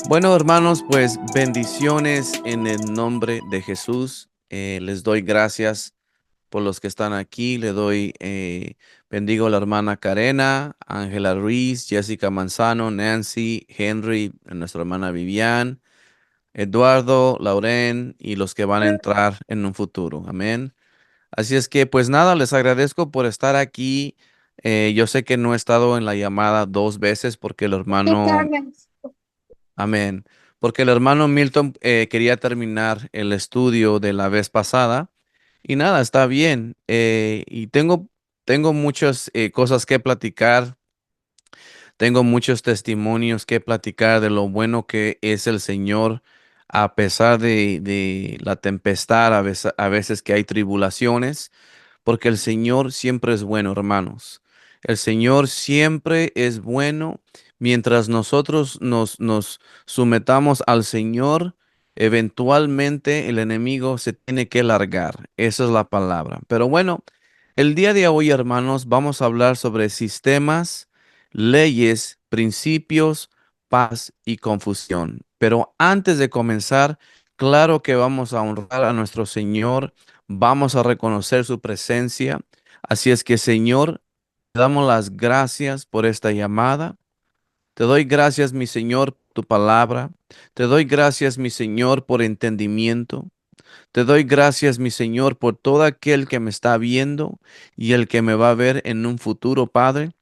Bueno, hermanos, pues bendiciones en el nombre de Jesús. Les doy gracias por los que están aquí. Bendigo a la hermana Karena, Ángela Ruiz, Jessica Manzano, Nancy, Henry, a nuestra hermana Vivian, Eduardo, Lauren y los que van a entrar en un futuro. Amén. Así es que, pues nada, les agradezco por estar aquí. Yo sé que no he estado en la llamada dos veces porque el hermano. Amén. Porque el hermano Milton quería terminar el estudio de la vez pasada y nada, está bien. Tengo muchas cosas que platicar, tengo muchos testimonios que platicar de lo bueno que es el Señor a pesar de la tempestad, a veces que hay tribulaciones porque el Señor siempre es bueno, hermanos. El Señor siempre es bueno. Mientras nosotros nos sometamos al Señor, eventualmente el enemigo se tiene que largar. Esa es la palabra. Pero bueno, el día de hoy, hermanos, vamos a hablar sobre sistemas, leyes, principios, paz y confusión. Pero antes de comenzar, claro que vamos a honrar a nuestro Señor. Vamos a reconocer su presencia. Así es que, Señor, te damos las gracias por esta llamada. Te doy gracias, mi Señor, por tu palabra. Te doy gracias, mi Señor, por entendimiento. Te doy gracias, mi Señor, por todo aquel que me está viendo y el que me va a ver en un futuro, Padre.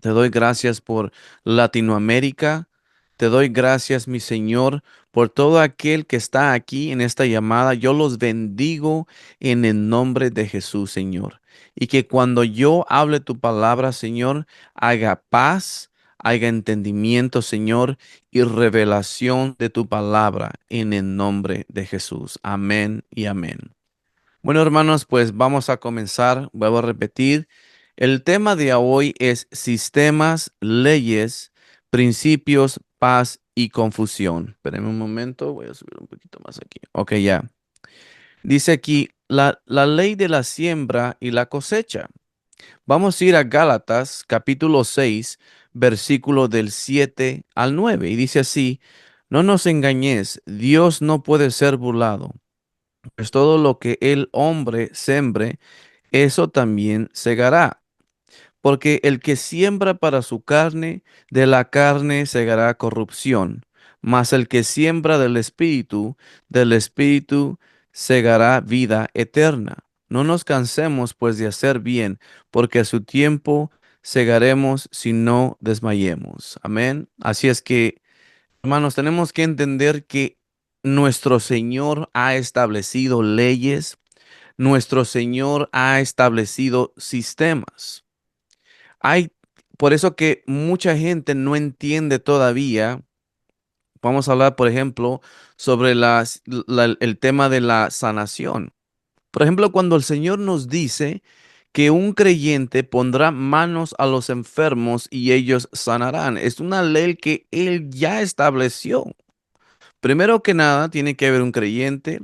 Te doy gracias por Latinoamérica. Te doy gracias, mi Señor, por todo aquel que está aquí en esta llamada. Yo los bendigo en el nombre de Jesús, Señor. Y que cuando yo hable tu palabra, Señor, haga paz, haga entendimiento, Señor, y revelación de tu palabra en el nombre de Jesús. Amén y amén. Bueno, hermanos, pues vamos a comenzar. Vuelvo a repetir. El tema de hoy es sistemas, leyes, principios, paz y confusión. Espérenme un momento, voy a subir un poquito más aquí. Ok, ya. Dice aquí la ley de la siembra y la cosecha. Vamos a ir a Gálatas, capítulo 6, versículo del 7 al 9. Y dice así, no nos engañéis, Dios no puede ser burlado. Pues todo lo que el hombre sembre, eso también segará. Porque el que siembra para su carne, de la carne segará corrupción. Mas el que siembra del espíritu segará vida eterna. No nos cansemos pues de hacer bien, porque a su tiempo segaremos si no desmayemos. Amén. Así es que, hermanos, tenemos que entender que nuestro Señor ha establecido leyes, nuestro Señor ha establecido sistemas. Hay, por eso que mucha gente no entiende todavía. Vamos a hablar, por ejemplo, sobre el tema de la sanación. Por ejemplo, cuando el Señor nos dice que un creyente pondrá manos a los enfermos y ellos sanarán, es una ley que Él ya estableció. Primero que nada, tiene que haber un creyente.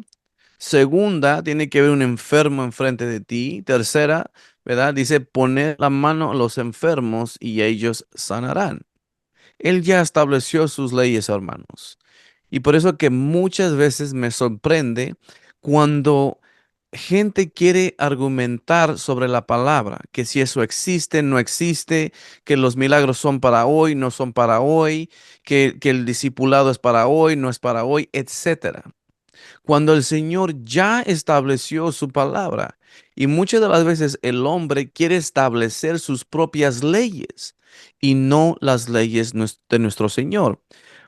Segunda, tiene que haber un enfermo enfrente de ti. Tercera, ¿verdad? Dice, poner la mano a los enfermos y ellos sanarán. Él ya estableció sus leyes, hermanos. Y por eso que muchas veces me sorprende cuando gente quiere argumentar sobre la palabra, que si eso existe, no existe, que los milagros son para hoy, no son para hoy, que el discipulado es para hoy, no es para hoy, etcétera, cuando el Señor ya estableció su palabra. Y muchas de las veces el hombre quiere establecer sus propias leyes y no las leyes de nuestro Señor.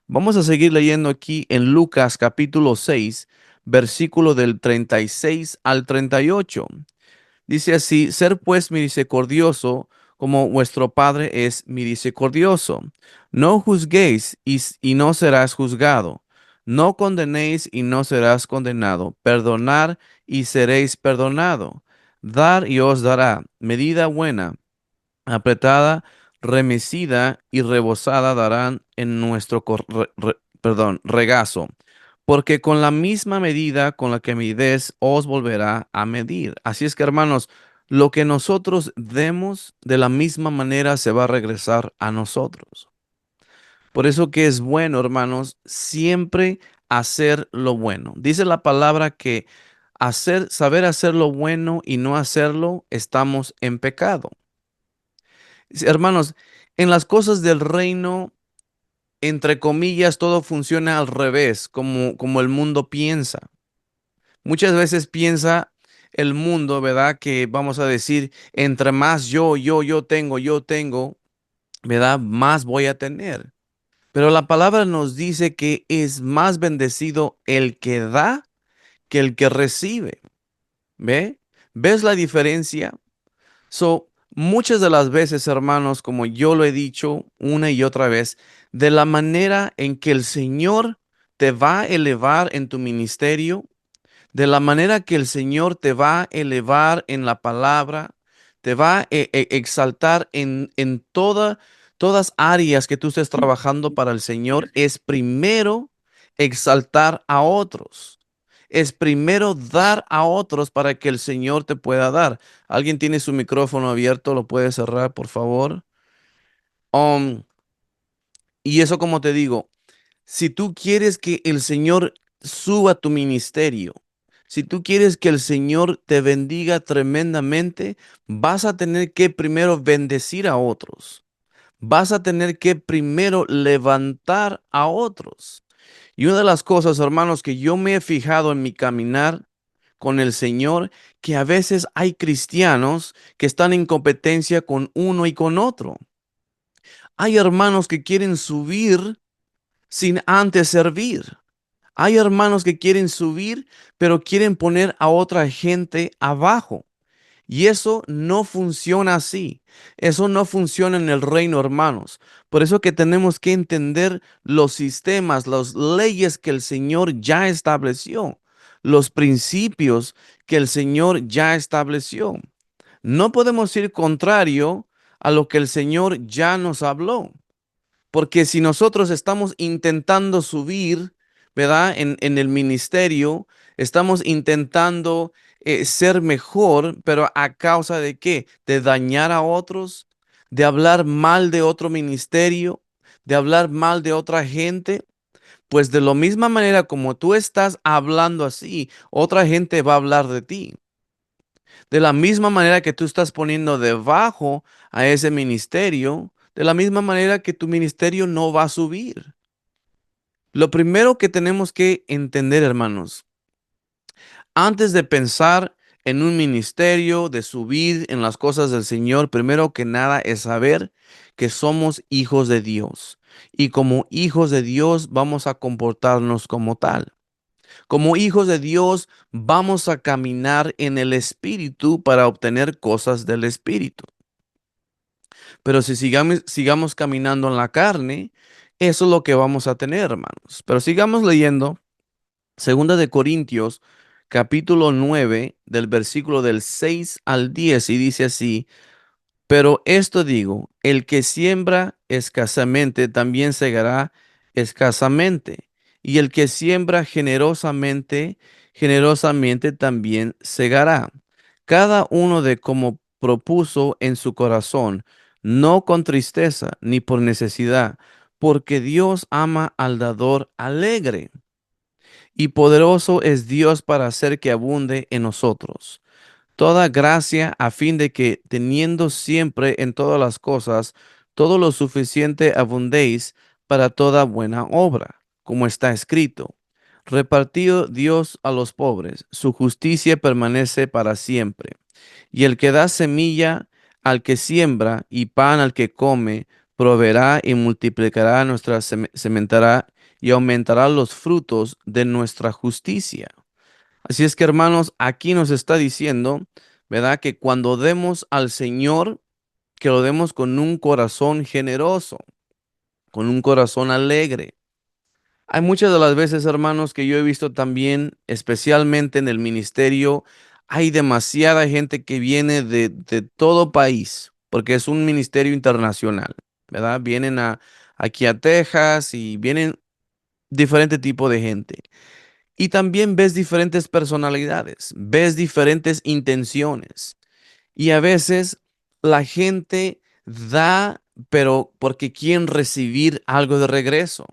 Vamos a seguir leyendo aquí en Lucas capítulo 6, versículo del 36 al 38. Dice así, ser pues misericordioso como vuestro Padre es misericordioso. No juzguéis y no serás juzgado. No condenéis y no serás condenado. Perdonar y seréis perdonado. Dar y os dará. Medida buena, apretada, remecida y rebosada darán en nuestro regazo. Porque con la misma medida con la que midéis os volverá a medir. Así es que, hermanos, lo que nosotros demos de la misma manera se va a regresar a nosotros. Por eso que es bueno, hermanos, siempre hacer lo bueno. Dice la palabra que saber hacer lo bueno y no hacerlo, estamos en pecado. Hermanos, en las cosas del reino, entre comillas, todo funciona al revés, como el mundo piensa. Muchas veces piensa el mundo, ¿verdad? Que vamos a decir, entre más yo tengo, ¿verdad? Más voy a tener. Pero la palabra nos dice que es más bendecido el que da que el que recibe. ¿Ve? ¿Ves la diferencia? Muchas de las veces, hermanos, como yo lo he dicho una y otra vez, de la manera en que el Señor te va a elevar en tu ministerio, de la manera que el Señor te va a elevar en la palabra, te va a exaltar en todas áreas que tú estés trabajando para el Señor, es primero exaltar a otros. Es primero dar a otros para que el Señor te pueda dar. ¿Alguien tiene su micrófono abierto? ¿Lo puede cerrar, por favor? Um, y eso, como te digo, si tú quieres que el Señor suba tu ministerio, si tú quieres que el Señor te bendiga tremendamente, vas a tener que primero bendecir a otros. Vas a tener que primero levantar a otros. Y una de las cosas, hermanos, que yo me he fijado en mi caminar con el Señor, que a veces hay cristianos que están en competencia con uno y con otro. Hay hermanos que quieren subir sin antes servir. Hay hermanos que quieren subir, pero quieren poner a otra gente abajo. Y eso no funciona así. Eso no funciona en el reino, hermanos. Por eso que tenemos que entender los sistemas, las leyes que el Señor ya estableció, los principios que el Señor ya estableció. No podemos ir contrario a lo que el Señor ya nos habló. Porque si nosotros estamos intentando subir, ¿verdad? En el ministerio, estamos intentando ser mejor, pero ¿a causa de qué? De dañar a otros, de hablar mal de otro ministerio, de hablar mal de otra gente. Pues de la misma manera como tú estás hablando así, otra gente va a hablar de ti. De la misma manera que tú estás poniendo debajo a ese ministerio, de la misma manera que tu ministerio no va a subir. Lo primero que tenemos que entender, hermanos, antes de pensar en un ministerio, de subir en las cosas del Señor, primero que nada es saber que somos hijos de Dios. Y como hijos de Dios vamos a comportarnos como tal. Como hijos de Dios vamos a caminar en el Espíritu para obtener cosas del Espíritu. Pero si sigamos caminando en la carne, eso es lo que vamos a tener, hermanos. Pero sigamos leyendo. Segunda de Corintios, capítulo 9, del versículo del 6 al 10, y dice así: pero esto digo, el que siembra escasamente también segará escasamente, y el que siembra generosamente, generosamente también segará. Cada uno de como propuso en su corazón, no con tristeza ni por necesidad, porque Dios ama al dador alegre. Y poderoso es Dios para hacer que abunde en nosotros toda gracia a fin de que, teniendo siempre en todas las cosas todo lo suficiente, abundéis para toda buena obra, como está escrito. Repartió Dios a los pobres, su justicia permanece para siempre. Y el que da semilla al que siembra y pan al que come, proveerá y multiplicará nuestra sementará y aumentará los frutos de nuestra justicia. Así es que, hermanos, aquí nos está diciendo, ¿verdad? Que cuando demos al Señor, que lo demos con un corazón generoso, con un corazón alegre. Hay muchas de las veces, hermanos, que yo he visto también, especialmente en el ministerio, hay demasiada gente que viene de todo país, porque es un ministerio internacional, ¿verdad? Vienen aquí a Texas y vienen diferente tipo de gente. Y también ves diferentes personalidades, ves diferentes intenciones. Y a veces la gente da pero porque quieren recibir algo de regreso.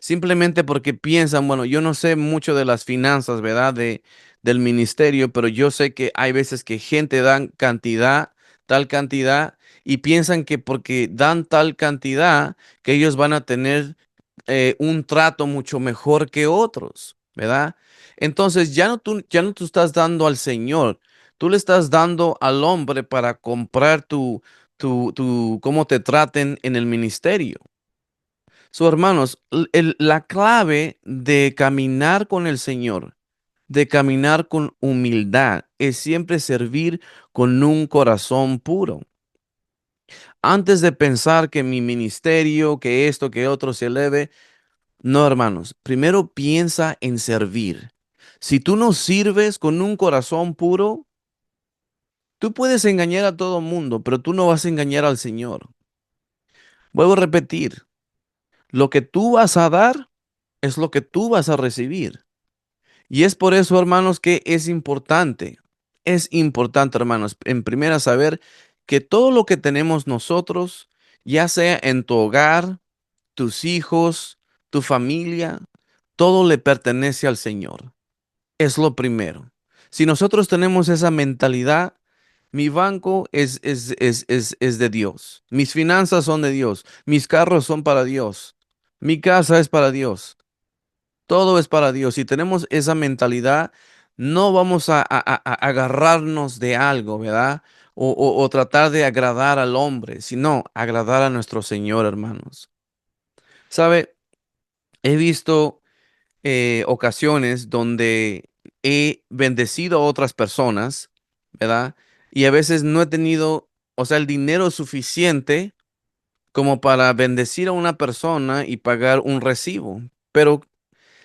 Simplemente porque piensan, bueno, yo no sé mucho de las finanzas, ¿verdad? Del ministerio, pero yo sé que hay veces que gente dan cantidad, tal cantidad, y piensan que porque dan tal cantidad, que ellos van a tener un trato mucho mejor que otros, ¿verdad? Entonces ya no tú estás dando al Señor, tú le estás dando al hombre para comprar cómo te traten en el ministerio. So, hermanos, la clave de caminar con el Señor, de caminar con humildad, es siempre servir con un corazón puro. Antes de pensar que mi ministerio, que esto, que otro se eleve, no, hermanos, primero piensa en servir. Si tú no sirves con un corazón puro, tú puedes engañar a todo mundo, pero tú no vas a engañar al Señor. Vuelvo a repetir, lo que tú vas a dar es lo que tú vas a recibir. Y es por eso, hermanos, que es importante, hermanos, en primera saber que todo lo que tenemos nosotros, ya sea en tu hogar, tus hijos, tu familia, todo le pertenece al Señor. Es lo primero. Si nosotros tenemos esa mentalidad, mi banco es de Dios. Mis finanzas son de Dios. Mis carros son para Dios. Mi casa es para Dios. Todo es para Dios. Si tenemos esa mentalidad, no vamos a agarrarnos de algo, ¿verdad? O tratar de agradar al hombre, sino agradar a nuestro Señor, hermanos. ¿Sabe? He visto ocasiones donde he bendecido a otras personas, ¿verdad? Y a veces no he tenido, o sea, el dinero suficiente como para bendecir a una persona y pagar un recibo. Pero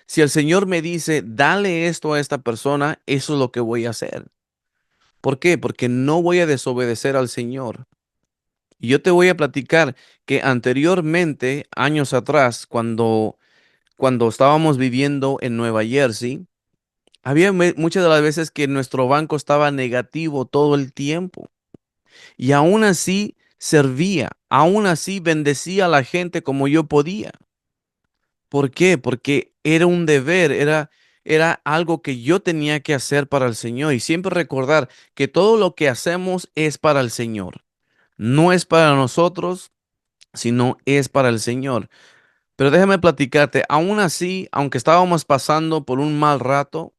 si el Señor me dice, dale esto a esta persona, eso es lo que voy a hacer. ¿Por qué? Porque no voy a desobedecer al Señor. Y yo te voy a platicar que anteriormente, años atrás, cuando estábamos viviendo en Nueva Jersey, había muchas de las veces que nuestro banco estaba negativo todo el tiempo. Y aún así servía, aún así bendecía a la gente como yo podía. ¿Por qué? Porque era un deber, era algo que yo tenía que hacer para el Señor. Y siempre recordar que todo lo que hacemos es para el Señor. No es para nosotros, sino es para el Señor. Pero déjame platicarte, aún así, aunque estábamos pasando por un mal rato,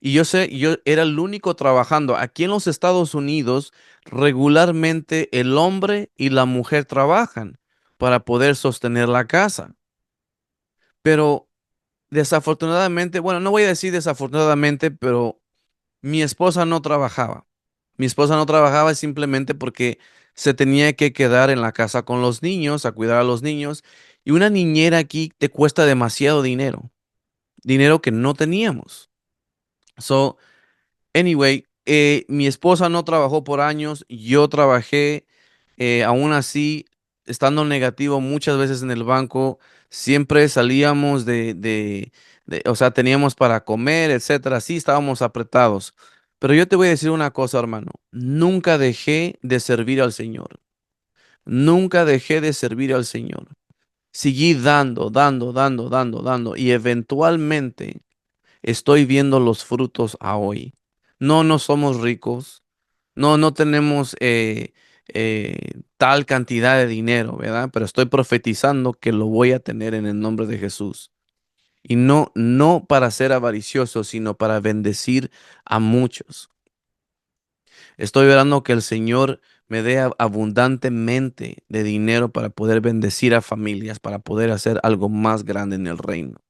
y yo sé, yo era el único trabajando aquí en los Estados Unidos, regularmente el hombre y la mujer trabajan para poder sostener la casa. Pero desafortunadamente, bueno, no voy a decir desafortunadamente, pero mi esposa no trabajaba. Mi esposa no trabajaba simplemente porque se tenía que quedar en la casa con los niños, a cuidar a los niños. Y una niñera aquí te cuesta demasiado dinero, dinero que no teníamos. So, anyway, mi esposa no trabajó por años, yo trabajé, aún así, estando negativo muchas veces en el banco, siempre salíamos o sea, teníamos para comer, etcétera, sí, estábamos apretados. Pero yo te voy a decir una cosa, hermano, nunca dejé de servir al Señor, nunca dejé de servir al Señor. Seguí dando, y eventualmente estoy viendo los frutos a hoy. No, no somos ricos. No, no tenemos tal cantidad de dinero, ¿verdad? Pero estoy profetizando que lo voy a tener en el nombre de Jesús. Y no, no para ser avaricioso, sino para bendecir a muchos. Estoy orando que el Señor me dé abundantemente de dinero para poder bendecir a familias, para poder hacer algo más grande en el reino.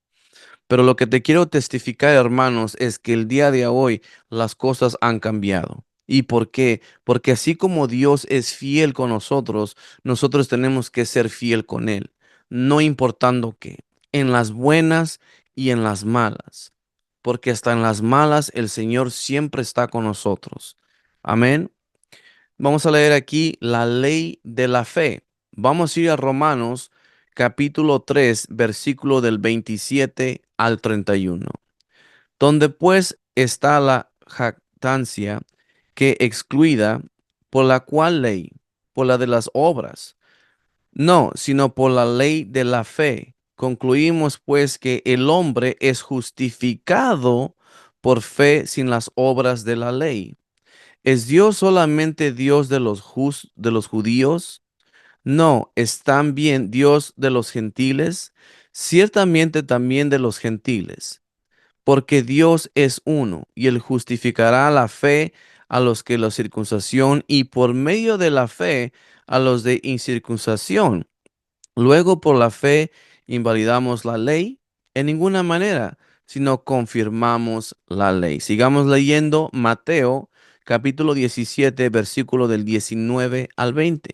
Pero lo que te quiero testificar, hermanos, es que el día de hoy las cosas han cambiado. ¿Y por qué? Porque así como Dios es fiel con nosotros, nosotros tenemos que ser fiel con Él, no importando qué, en las buenas y en las malas, porque hasta en las malas el Señor siempre está con nosotros. Amén. Vamos a leer aquí la ley de la fe. Vamos a ir a Romanos capítulo 3 versículo del 27 al 31, donde pues está la jactancia que excluida por la cual ley, por la de las obras, No, sino por la ley de la fe. Concluimos pues que el hombre es justificado por fe sin las obras de la ley. ¿Es Dios solamente Dios de de los judíos? No, ¿es también Dios de los gentiles? Ciertamente también de los gentiles, porque Dios es uno, y él justificará la fe a los que la circuncisión y por medio de la fe a los de incircuncisión. Luego por la fe invalidamos la ley en ninguna manera, sino confirmamos la ley. Sigamos leyendo Mateo capítulo 17, versículo del 19 al 20.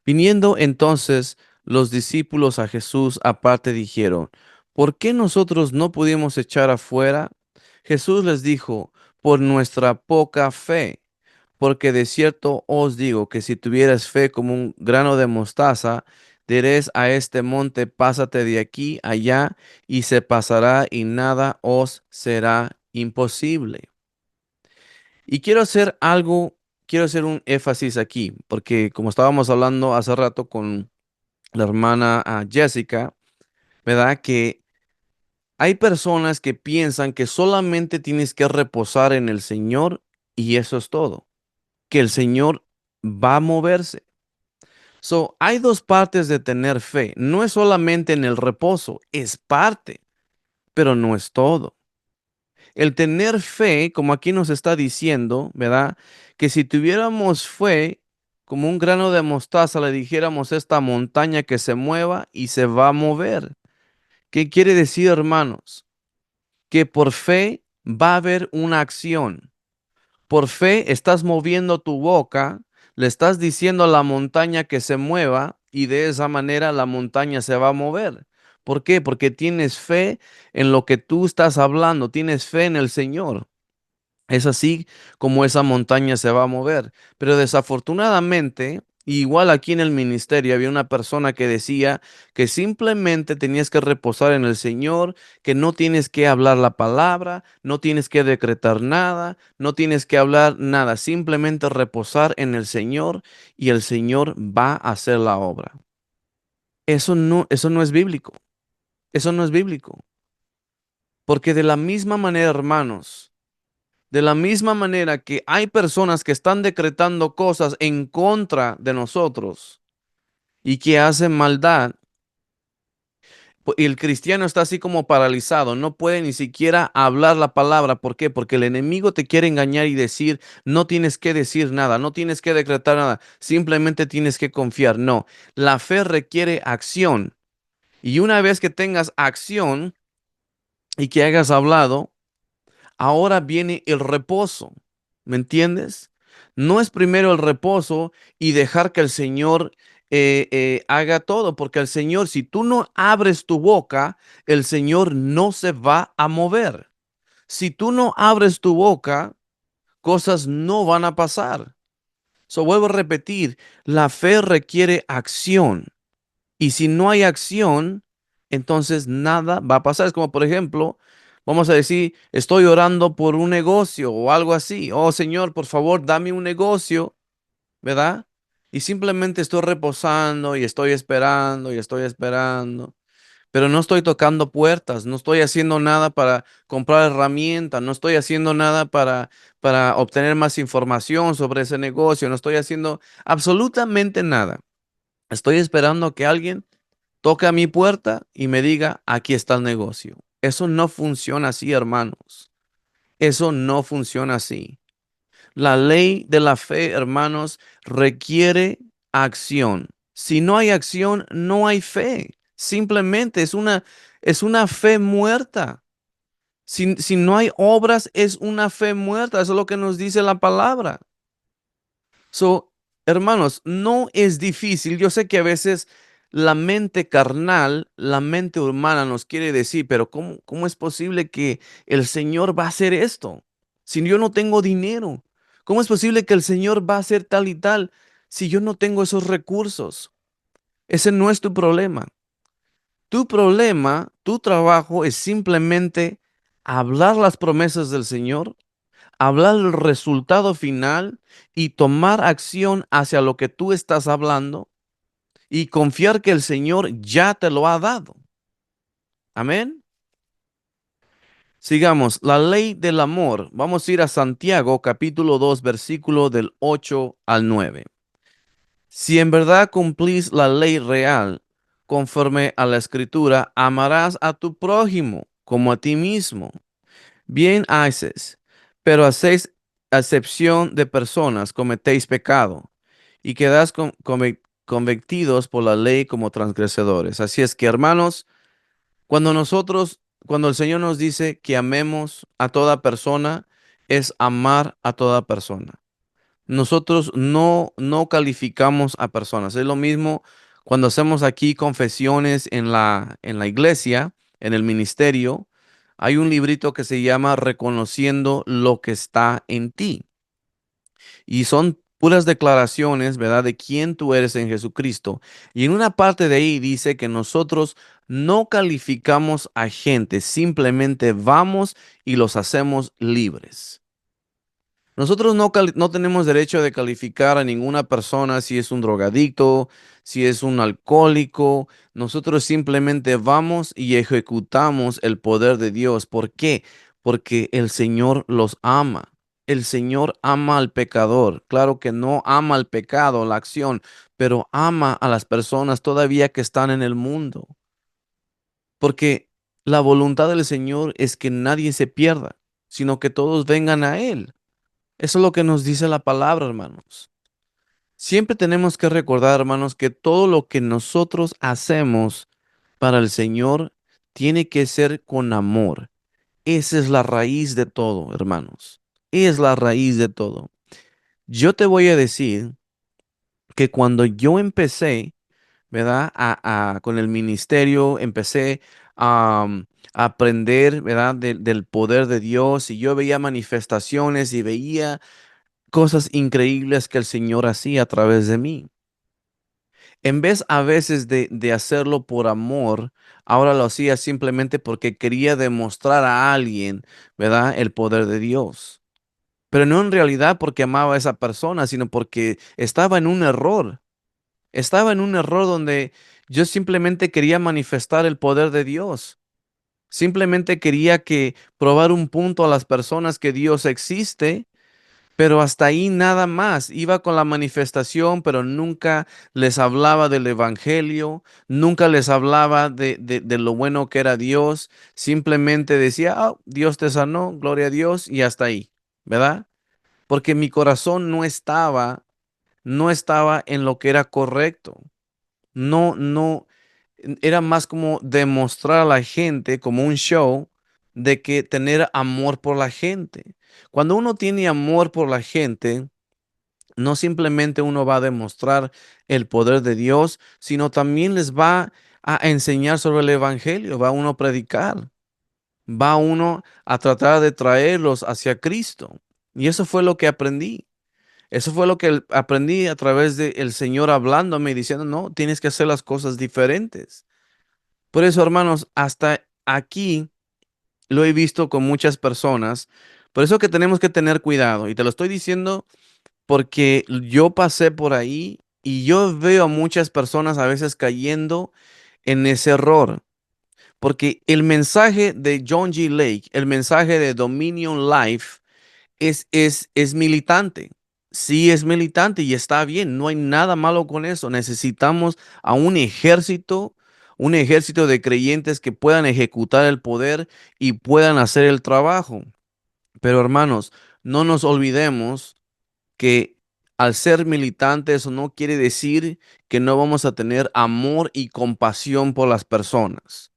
Viniendo entonces los discípulos a Jesús aparte dijeron, ¿por qué nosotros no pudimos echar afuera? Jesús les dijo, por nuestra poca fe, porque de cierto os digo que si tuvieras fe como un grano de mostaza, diréis a este monte, pásate de aquí allá, y se pasará y nada os será imposible. Y quiero hacer un énfasis aquí, porque como estábamos hablando hace rato con la hermana Jessica, ¿verdad? Que hay personas que piensan que solamente tienes que reposar en el Señor y eso es todo, que el Señor va a moverse. So, hay dos partes de tener fe. No es solamente en el reposo, es parte, pero no es todo. El tener fe, como aquí nos está diciendo, ¿verdad? Que si tuviéramos fe, como un grano de mostaza, le dijéramos a esta montaña que se mueva y se va a mover. ¿Qué quiere decir, hermanos? Que por fe va a haber una acción. Por fe estás moviendo tu boca, le estás diciendo a la montaña que se mueva y de esa manera la montaña se va a mover. ¿Por qué? Porque tienes fe en lo que tú estás hablando, tienes fe en el Señor. Es así como esa montaña se va a mover. Pero desafortunadamente, igual aquí en el ministerio había una persona que decía que simplemente tenías que reposar en el Señor, que no tienes que hablar la palabra, no tienes que decretar nada, no tienes que hablar nada, simplemente reposar en el Señor y el Señor va a hacer la obra. Eso no es bíblico. Eso no es bíblico. Porque de la misma manera, hermanos, de la misma manera que hay personas que están decretando cosas en contra de nosotros y que hacen maldad, y el cristiano está así como paralizado, no puede ni siquiera hablar la palabra. ¿Por qué? Porque el enemigo te quiere engañar y decir, no tienes que decir nada, no tienes que decretar nada, simplemente tienes que confiar. No, la fe requiere acción. Y una vez que tengas acción y que hayas hablado, ahora viene el reposo, ¿me entiendes? No es primero el reposo y dejar que el Señor haga todo, porque el Señor, si tú no abres tu boca, el Señor no se va a mover. Si tú no abres tu boca, cosas no van a pasar. So, vuelvo a repetir, la fe requiere acción. Y si no hay acción, entonces nada va a pasar. Es como, por ejemplo, vamos a decir, estoy orando por un negocio o algo así. Oh, Señor, por favor, dame un negocio, ¿verdad? Y simplemente estoy reposando y estoy esperando y estoy esperando. Pero no estoy tocando puertas, no estoy haciendo nada para comprar herramientas, no estoy haciendo nada para obtener más información sobre ese negocio, no estoy haciendo absolutamente nada. Estoy esperando que alguien toca a mi puerta y me diga, aquí está el negocio. Eso no funciona así, hermanos. Eso no funciona así. La ley de la fe, hermanos, requiere acción. Si no hay acción, no hay fe. Simplemente es una fe muerta. Si no hay obras, es una fe muerta. Eso es lo que nos dice la palabra. So, hermanos, no es difícil. Yo sé que a veces la mente carnal, la mente humana nos quiere decir, pero ¿cómo es posible que el Señor va a hacer esto si yo no tengo dinero? ¿Cómo es posible que el Señor va a hacer tal y tal si yo no tengo esos recursos? Ese no es tu problema. Tu problema, tu trabajo es simplemente hablar las promesas del Señor, hablar el resultado final y tomar acción hacia lo que tú estás hablando. y confiar que el Señor ya te lo ha dado. Amén. Sigamos, la ley del amor. Vamos a ir a Santiago capítulo 2 versículo del 8 al 9. Si en verdad cumplís la ley real, conforme a la escritura, amarás a tu prójimo como a ti mismo. Bien haces, pero hacéis acepción de personas, cometéis pecado y quedáis convertidos por la ley como transgresadores. Así es que, hermanos, cuando el Señor nos dice que amemos a toda persona, es amar a toda persona. Nosotros no calificamos a personas. Es lo mismo cuando hacemos aquí confesiones en la iglesia, en el ministerio. Hay un librito que se llama Reconociendo lo que está en ti. Y son puras declaraciones, ¿verdad? De quién tú eres en Jesucristo. Y en una parte de ahí dice que nosotros no calificamos a gente, simplemente vamos y los hacemos libres. Nosotros no tenemos derecho de calificar a ninguna persona si es un drogadicto, si es un alcohólico. Nosotros simplemente vamos y ejecutamos el poder de Dios. ¿Por qué? Porque el Señor los ama. El Señor ama al pecador. Claro que no ama el pecado, la acción, pero ama a las personas todavía que están en el mundo. Porque la voluntad del Señor es que nadie se pierda, sino que todos vengan a Él. Eso es lo que nos dice la palabra, hermanos. Siempre tenemos que recordar, hermanos, que todo lo que nosotros hacemos para el Señor tiene que ser con amor. Esa es la raíz de todo, hermanos. Es la raíz de todo. Yo te voy a decir que cuando yo empecé, ¿verdad? Con el ministerio, empecé a aprender, ¿verdad? Del poder de Dios y yo veía manifestaciones y veía cosas increíbles que el Señor hacía a través de mí. En vez a veces de hacerlo por amor, ahora lo hacía simplemente porque quería demostrar a alguien, ¿verdad? El poder de Dios. Pero no en realidad porque amaba a esa persona, sino porque estaba en un error. Estaba en un error donde yo simplemente quería manifestar el poder de Dios. Simplemente quería que probar un punto a las personas que Dios existe, pero hasta ahí nada más. Iba con la manifestación, pero nunca les hablaba del evangelio, nunca les hablaba de lo bueno que era Dios. Simplemente decía, "Ah, Dios te sanó, gloria a Dios", y hasta ahí, ¿verdad? Porque mi corazón no estaba en lo que era correcto. No, era más como demostrar a la gente, como un show, de que tener amor por la gente. Cuando uno tiene amor por la gente, no simplemente uno va a demostrar el poder de Dios, sino también les va a enseñar sobre el evangelio, va uno a predicar, va uno a tratar de traerlos hacia Cristo. Y eso fue lo que aprendí. Eso fue lo que aprendí a través del Señor hablándome y diciendo, no, tienes que hacer las cosas diferentes. Por eso, hermanos, hasta aquí lo he visto con muchas personas. Por eso que tenemos que tener cuidado. Y te lo estoy diciendo porque yo pasé por ahí y yo veo a muchas personas a veces cayendo en ese error. Porque el mensaje de John G. Lake, el mensaje de Dominion Life, es militante. Sí, es militante y está bien. No hay nada malo con eso. Necesitamos a un ejército de creyentes que puedan ejecutar el poder y puedan hacer el trabajo. Pero hermanos, no nos olvidemos que al ser militantes eso no quiere decir que no vamos a tener amor y compasión por las personas.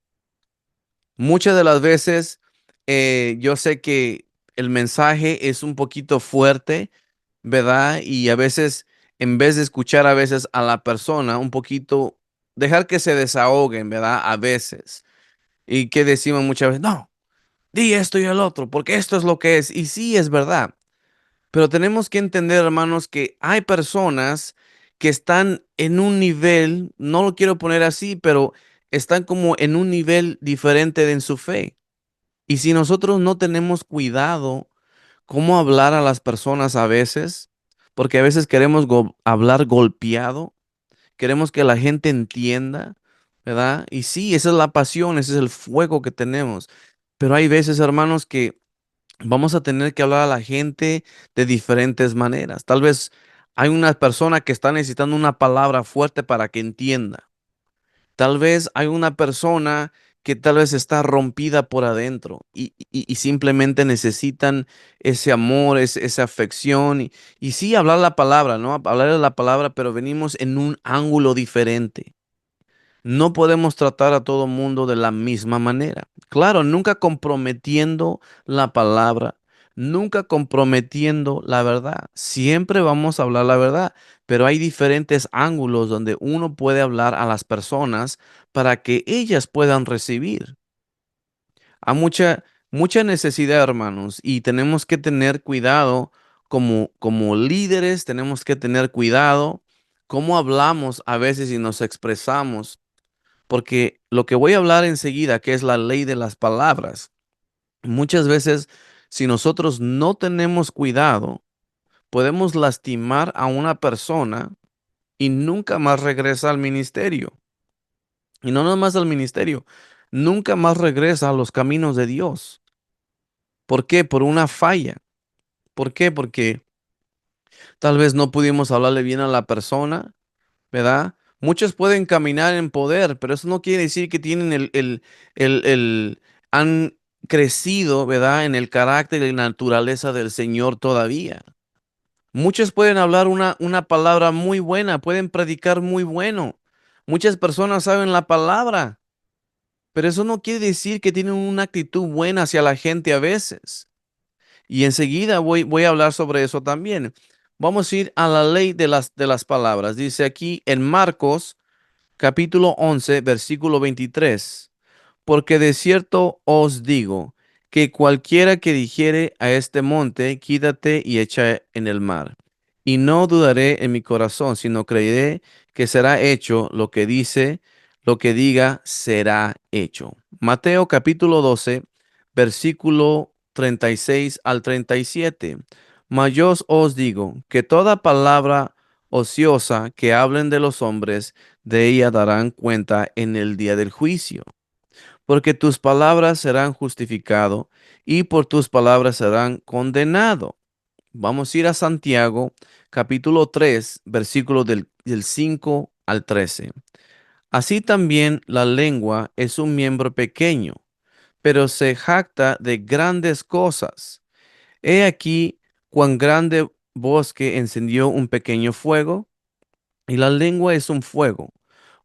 Muchas de las veces yo sé que el mensaje es un poquito fuerte, ¿verdad? Y a veces, en vez de escuchar a veces a la persona, un poquito, dejar que se desahoguen, ¿verdad? A veces. Y que decimos muchas veces, no, di esto y el otro, porque esto es lo que es. Y sí, es verdad. Pero tenemos que entender, hermanos, que hay personas que están en un nivel, no lo quiero poner así, pero están como en un nivel diferente en su fe. Y si nosotros no tenemos cuidado cómo hablar a las personas a veces, porque a veces queremos hablar golpeado, queremos que la gente entienda, ¿verdad? Y sí, esa es la pasión, ese es el fuego que tenemos. Pero hay veces, hermanos, que vamos a tener que hablar a la gente de diferentes maneras. Tal vez hay una persona que está necesitando una palabra fuerte para que entienda. Tal vez hay una persona que tal vez está rompida por adentro y simplemente necesitan ese amor, esa afección y sí hablar la palabra, ¿no? Hablar de la palabra, pero venimos en un ángulo diferente. No podemos tratar a todo mundo de la misma manera. Claro, nunca comprometiendo la palabra, nunca comprometiendo la verdad. Siempre vamos a hablar la verdad, pero hay diferentes ángulos donde uno puede hablar a las personas para que ellas puedan recibir. Hay mucha necesidad, hermanos, y tenemos que tener cuidado como líderes, tenemos que tener cuidado cómo hablamos a veces y nos expresamos porque lo que voy a hablar enseguida, que es la ley de las palabras, muchas veces, si nosotros no tenemos cuidado, podemos lastimar a una persona y nunca más regresa al ministerio. Y no nada más al ministerio, nunca más regresa a los caminos de Dios. ¿Por qué? Por una falla. ¿Por qué? Porque tal vez no pudimos hablarle bien a la persona, ¿verdad? Muchos pueden caminar en poder, pero eso no quiere decir que tienen han crecido, ¿verdad? En el carácter y naturaleza del Señor todavía. Muchos pueden hablar una palabra muy buena, pueden predicar muy bueno. Muchas personas saben la palabra, pero eso no quiere decir que tienen una actitud buena hacia la gente a veces. Y enseguida voy a hablar sobre eso también. Vamos a ir a la ley de las palabras. Dice aquí en Marcos capítulo 11, versículo 23. Porque de cierto os digo que cualquiera que dijere a este monte, quítate y echa en el mar, y no dudaré en mi corazón, sino creeré que será hecho lo que dice, lo que diga será hecho. Mateo capítulo 12, versículo 36 al 37. Mas yo os digo que toda palabra ociosa que hablen de los hombres, de ella darán cuenta en el día del juicio, porque tus palabras serán justificado y por tus palabras serán condenado. Vamos a ir a Santiago, capítulo 3, versículos del 5 al 13. Así también la lengua es un miembro pequeño, pero se jacta de grandes cosas. He aquí cuán grande bosque encendió un pequeño fuego, y la lengua es un fuego,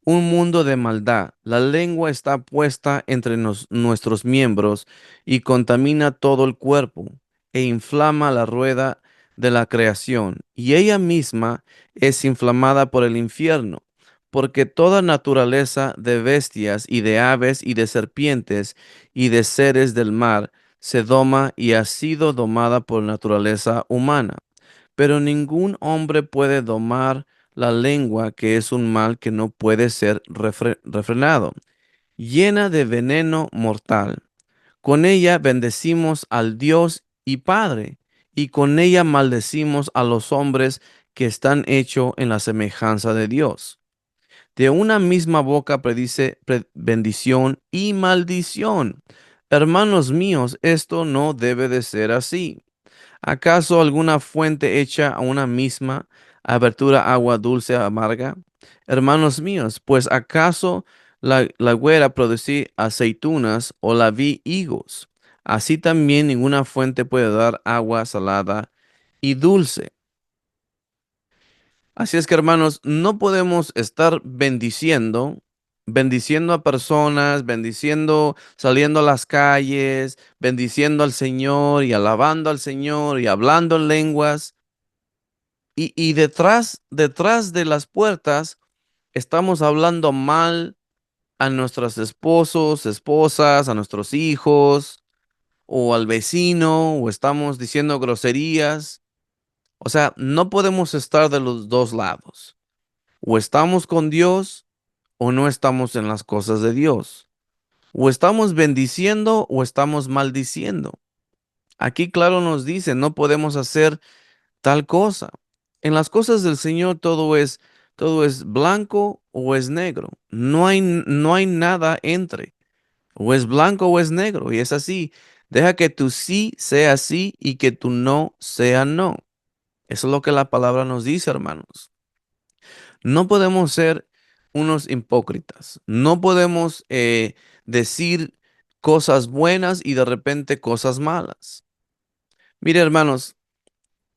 un mundo de maldad. La lengua está puesta entre nuestros miembros y contamina todo el cuerpo e inflama la rueda de la creación. Y ella misma es inflamada por el infierno, porque toda naturaleza de bestias y de aves y de serpientes y de seres del mar se doma y ha sido domada por naturaleza humana. Pero ningún hombre puede domar la lengua, que es un mal que no puede ser refrenado, llena de veneno mortal. Con ella bendecimos al Dios y Padre, y con ella maldecimos a los hombres que están hechos en la semejanza de Dios. De una misma boca predice bendición y maldición. Hermanos míos, esto no debe de ser así. ¿Acaso alguna fuente hecha a una misma abertura agua dulce o amarga? Hermanos míos, pues ¿acaso la güera produce aceitunas o la vid higos? Así también ninguna fuente puede dar agua salada y dulce. Así es que, hermanos, no podemos estar bendiciendo a personas, bendiciendo, saliendo a las calles, bendiciendo al Señor y alabando al Señor y hablando en lenguas. Y detrás de las puertas estamos hablando mal a nuestros esposos, esposas, a nuestros hijos o al vecino, o estamos diciendo groserías. O sea, no podemos estar de los dos lados. O estamos con Dios o no estamos en las cosas de Dios. O estamos bendiciendo o estamos maldiciendo. Aquí claro nos dice, no podemos hacer tal cosa. En las cosas del Señor todo es Todo es blanco o es negro. No hay nada entre. O es blanco o es negro. Y es así. Deja que tu sí sea sí y que tu no sea no. Eso es lo que la palabra nos dice, hermanos. No podemos ser unos hipócritas. No podemos decir cosas buenas y de repente cosas malas. Mire, hermanos,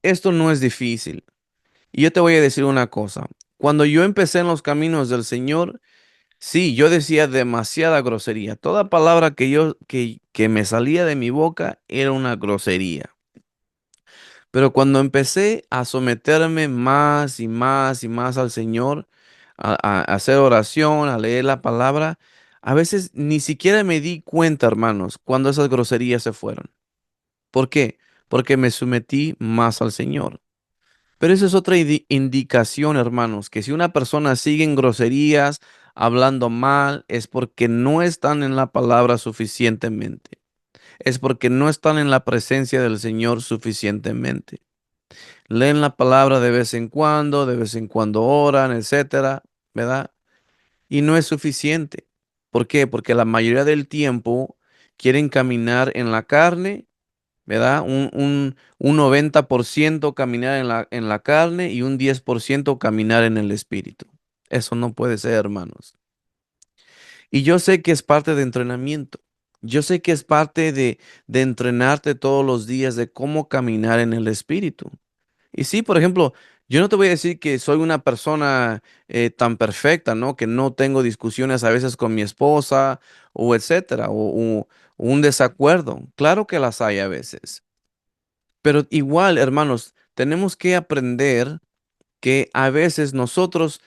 esto no es difícil. Y yo te voy a decir una cosa. Cuando yo empecé en los caminos del Señor, sí, yo decía demasiada grosería. Toda palabra que me salía de mi boca era una grosería. Pero cuando empecé a someterme más y más y más al Señor, a hacer oración, a leer la palabra, a veces ni siquiera me di cuenta, hermanos, cuando esas groserías se fueron. ¿Por qué? Porque me sometí más al Señor. Pero esa es otra indicación, hermanos, que si una persona sigue en groserías, hablando mal, es porque no están en la palabra suficientemente. Es porque no están en la presencia del Señor suficientemente. Leen la palabra de vez en cuando oran, etcétera, ¿verdad? Y no es suficiente. ¿Por qué? Porque la mayoría del tiempo quieren caminar en la carne, ¿verdad? Un 90% caminar en la carne y un 10% caminar en el espíritu. Eso no puede ser, hermanos. Y yo sé que es parte de entrenamiento. Yo sé que es parte de entrenarte todos los días de cómo caminar en el espíritu. Y sí, por ejemplo, yo no te voy a decir que soy una persona tan perfecta, ¿no? Que no tengo discusiones a veces con mi esposa o etcétera, o un desacuerdo. Claro que las hay a veces. Pero igual, hermanos, tenemos que aprender que a veces nosotros,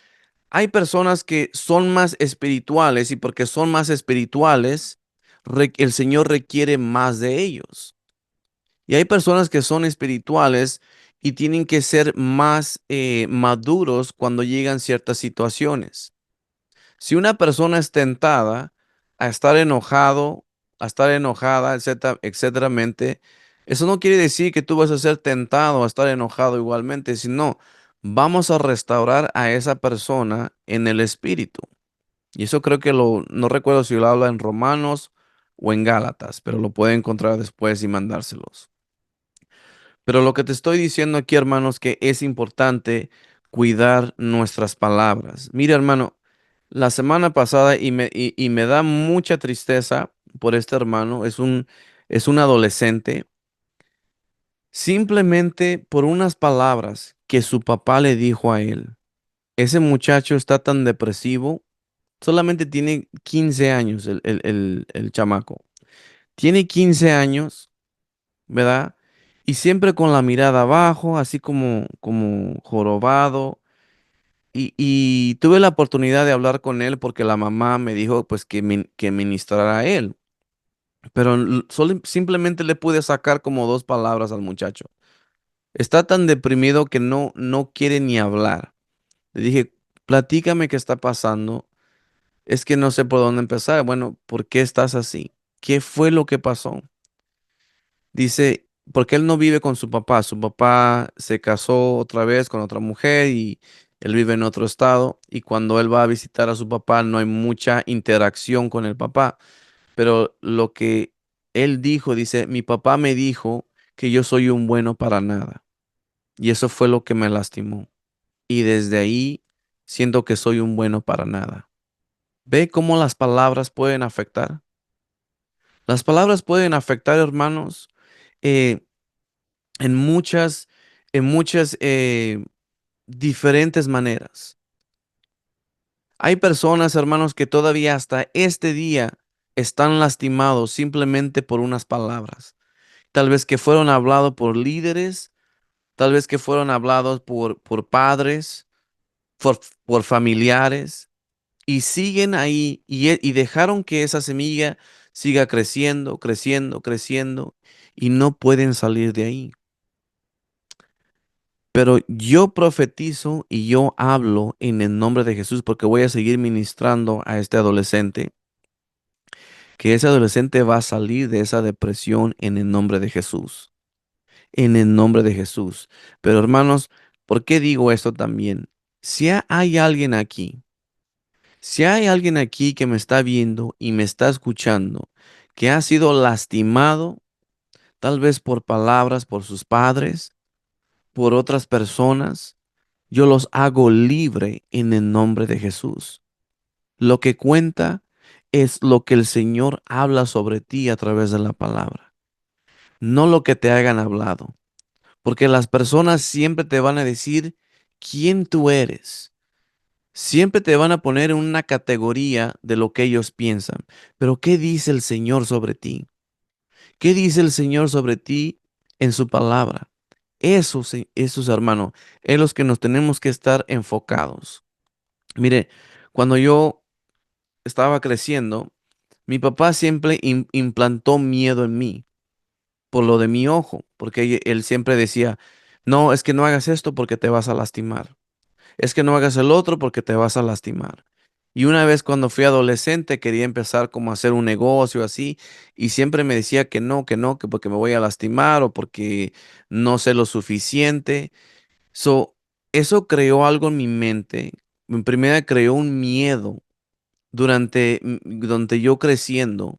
hay personas que son más espirituales y porque son más espirituales, el Señor requiere más de ellos. Y hay personas que son espirituales y tienen que ser más maduros cuando llegan ciertas situaciones. Si una persona es tentada a estar enojado, a estar enojada, etcétera, etcéteramente, eso no quiere decir que tú vas a ser tentado a estar enojado igualmente, sino vamos a restaurar a esa persona en el espíritu. Y eso creo que no recuerdo si lo habla en Romanos o en Gálatas, pero lo puede encontrar después y mandárselos. Pero lo que te estoy diciendo aquí, hermanos, que es importante cuidar nuestras palabras. Mira, hermano, la semana pasada y me da mucha tristeza por este hermano, es un adolescente, simplemente por unas palabras que su papá le dijo a él. Ese muchacho está tan depresivo, solamente tiene 15 años el chamaco. Tiene 15 años, ¿verdad? Y siempre con la mirada abajo, así como jorobado. Y tuve la oportunidad de hablar con él porque la mamá me dijo pues que ministrara a él. Pero simplemente le pude sacar como dos palabras al muchacho. Está tan deprimido que no quiere ni hablar. Le dije, platícame qué está pasando. Es que no sé por dónde empezar. Bueno, ¿por qué estás así? ¿Qué fue lo que pasó? Dice, porque él no vive con su papá. Su papá se casó otra vez con otra mujer y él vive en otro estado. Y cuando él va a visitar a su papá, no hay mucha interacción con el papá. Pero lo que él dijo, dice, mi papá me dijo que yo soy un bueno para nada. Y eso fue lo que me lastimó. Y desde ahí siento que soy un bueno para nada. ¿Ve cómo las palabras pueden afectar? Las palabras pueden afectar, hermanos. eh, en en muchas diferentes maneras. Hay personas, hermanos, que todavía hasta este día están lastimados simplemente por unas palabras. Tal vez que fueron hablados por líderes, tal vez que fueron hablados por padres, por familiares, y siguen ahí y dejaron que esa semilla siga creciendo, creciendo, creciendo, y no pueden salir de ahí. Pero yo profetizo y yo hablo en el nombre de Jesús porque voy a seguir ministrando a este adolescente, que ese adolescente va a salir de esa depresión en el nombre de Jesús, en el nombre de Jesús. Pero hermanos, ¿por qué digo esto también? Hay alguien aquí, si hay alguien aquí que me está viendo y me está escuchando, que ha sido lastimado, tal vez por palabras, por sus padres, por otras personas, yo los hago libre en el nombre de Jesús. Lo que cuenta es lo que el Señor habla sobre ti a través de la palabra, no lo que te hayan hablado, porque las personas siempre te van a decir quién tú eres. Siempre te van a poner en una categoría de lo que ellos piensan. Pero ¿qué dice el Señor sobre ti? ¿Qué dice el Señor sobre ti en su palabra? Esos hermanos, es los que nos tenemos que estar enfocados. Mire, cuando yo estaba creciendo, mi papá siempre implantó miedo en mí por lo de mi ojo, porque él siempre decía, no, es que no hagas esto porque te vas a lastimar. Es que no hagas el otro porque te vas a lastimar. Y una vez cuando fui adolescente quería empezar como a hacer un negocio así y siempre me decía que porque me voy a lastimar o porque no sé lo suficiente. So, eso creó algo en mi mente. En primera creó un miedo durante yo creciendo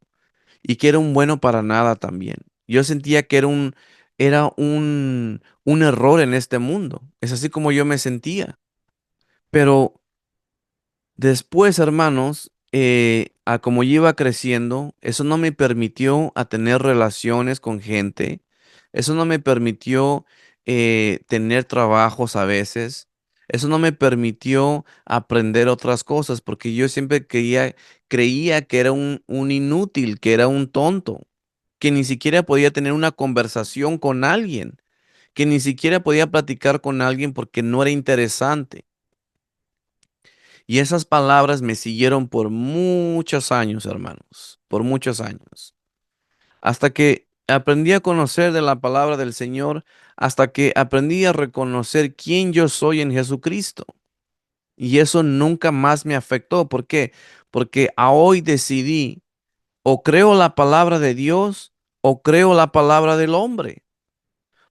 y que era un bueno para nada también. Yo sentía que era un error en este mundo. Es así como yo me sentía. Pero después, hermanos, a como yo iba creciendo, eso no me permitió a tener relaciones con gente, eso no me permitió tener trabajos a veces, eso no me permitió aprender otras cosas, porque yo siempre creía que era un inútil, que era un tonto, que ni siquiera podía tener una conversación con alguien, que ni siquiera podía platicar con alguien porque no era interesante. Y esas palabras me siguieron por muchos años, hermanos, por muchos años. Hasta que aprendí a conocer de la palabra del Señor, hasta que aprendí a reconocer quién yo soy en Jesucristo. Y eso nunca más me afectó. ¿Por qué? Porque a hoy decidí o creo la palabra de Dios o creo la palabra del hombre.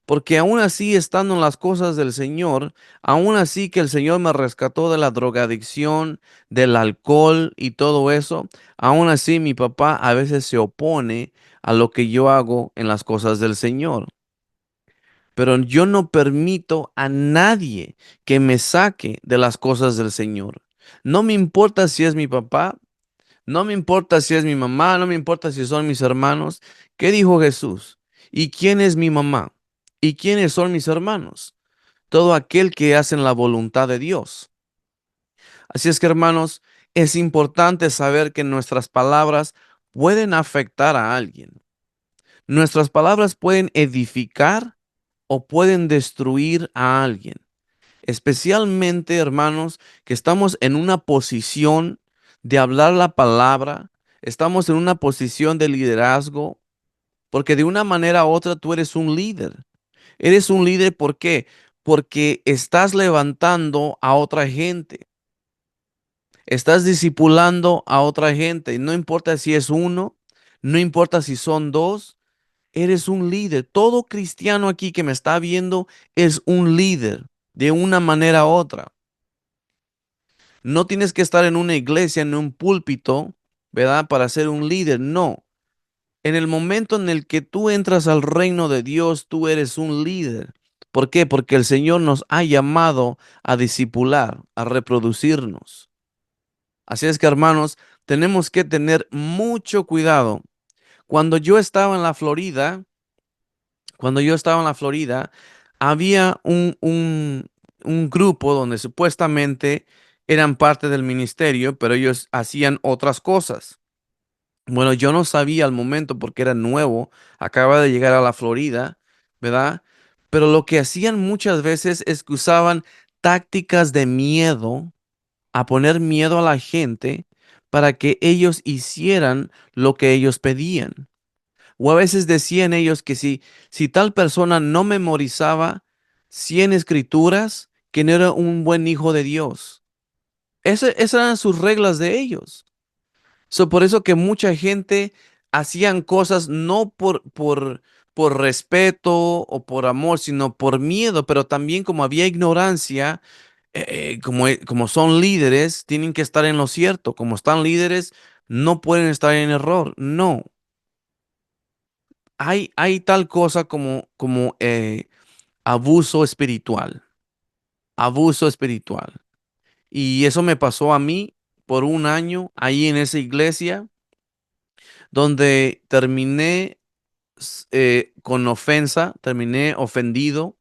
Porque aún así, estando en las cosas del Señor, aún así que el Señor me rescató de la drogadicción, del alcohol y todo eso, aún así mi papá a veces se opone a lo que yo hago en las cosas del Señor. Pero yo no permito a nadie que me saque de las cosas del Señor. No me importa si es mi papá, no me importa si es mi mamá, no me importa si son mis hermanos. ¿Qué dijo Jesús? ¿Y quién es mi mamá? ¿Y quiénes son mis hermanos? Todo aquel que hace la voluntad de Dios. Así es que, hermanos, es importante saber que nuestras palabras pueden afectar a alguien. Nuestras palabras pueden edificar o pueden destruir a alguien. Especialmente, hermanos, que estamos en una posición de hablar la palabra, estamos en una posición de liderazgo, porque de una manera u otra tú eres un líder. Eres un líder, ¿por qué? Porque estás levantando a otra gente, estás discipulando a otra gente. No importa si es uno, no importa si son dos, eres un líder. Todo cristiano aquí que me está viendo es un líder de una manera u otra. No tienes que estar en una iglesia, en un púlpito, ¿verdad? Para ser un líder. No. En el momento en el que tú entras al reino de Dios, tú eres un líder. ¿Por qué? Porque el Señor nos ha llamado a discipular, a reproducirnos. Así es que, hermanos, tenemos que tener mucho cuidado. Cuando yo estaba en la Florida, cuando yo estaba en la Florida, había un grupo donde supuestamente eran parte del ministerio, pero ellos hacían otras cosas. Bueno, yo no sabía al momento porque era nuevo, acaba de llegar a la Florida, ¿verdad? Pero lo que hacían muchas veces es que usaban tácticas de miedo, a poner miedo a la gente para que ellos hicieran lo que ellos pedían. O a veces decían ellos que si tal persona no memorizaba 100 escrituras, que no era un buen hijo de Dios. Esas eran sus reglas de ellos. Por eso que mucha gente hacían cosas no por respeto o por amor, sino por miedo, pero también como había ignorancia, como son líderes, tienen que estar en lo cierto. Como están líderes, no pueden estar en error. No, hay tal cosa como abuso espiritual, abuso espiritual. Y eso me pasó a mí por un año ahí en esa iglesia, donde terminé con ofensa, terminé ofendido.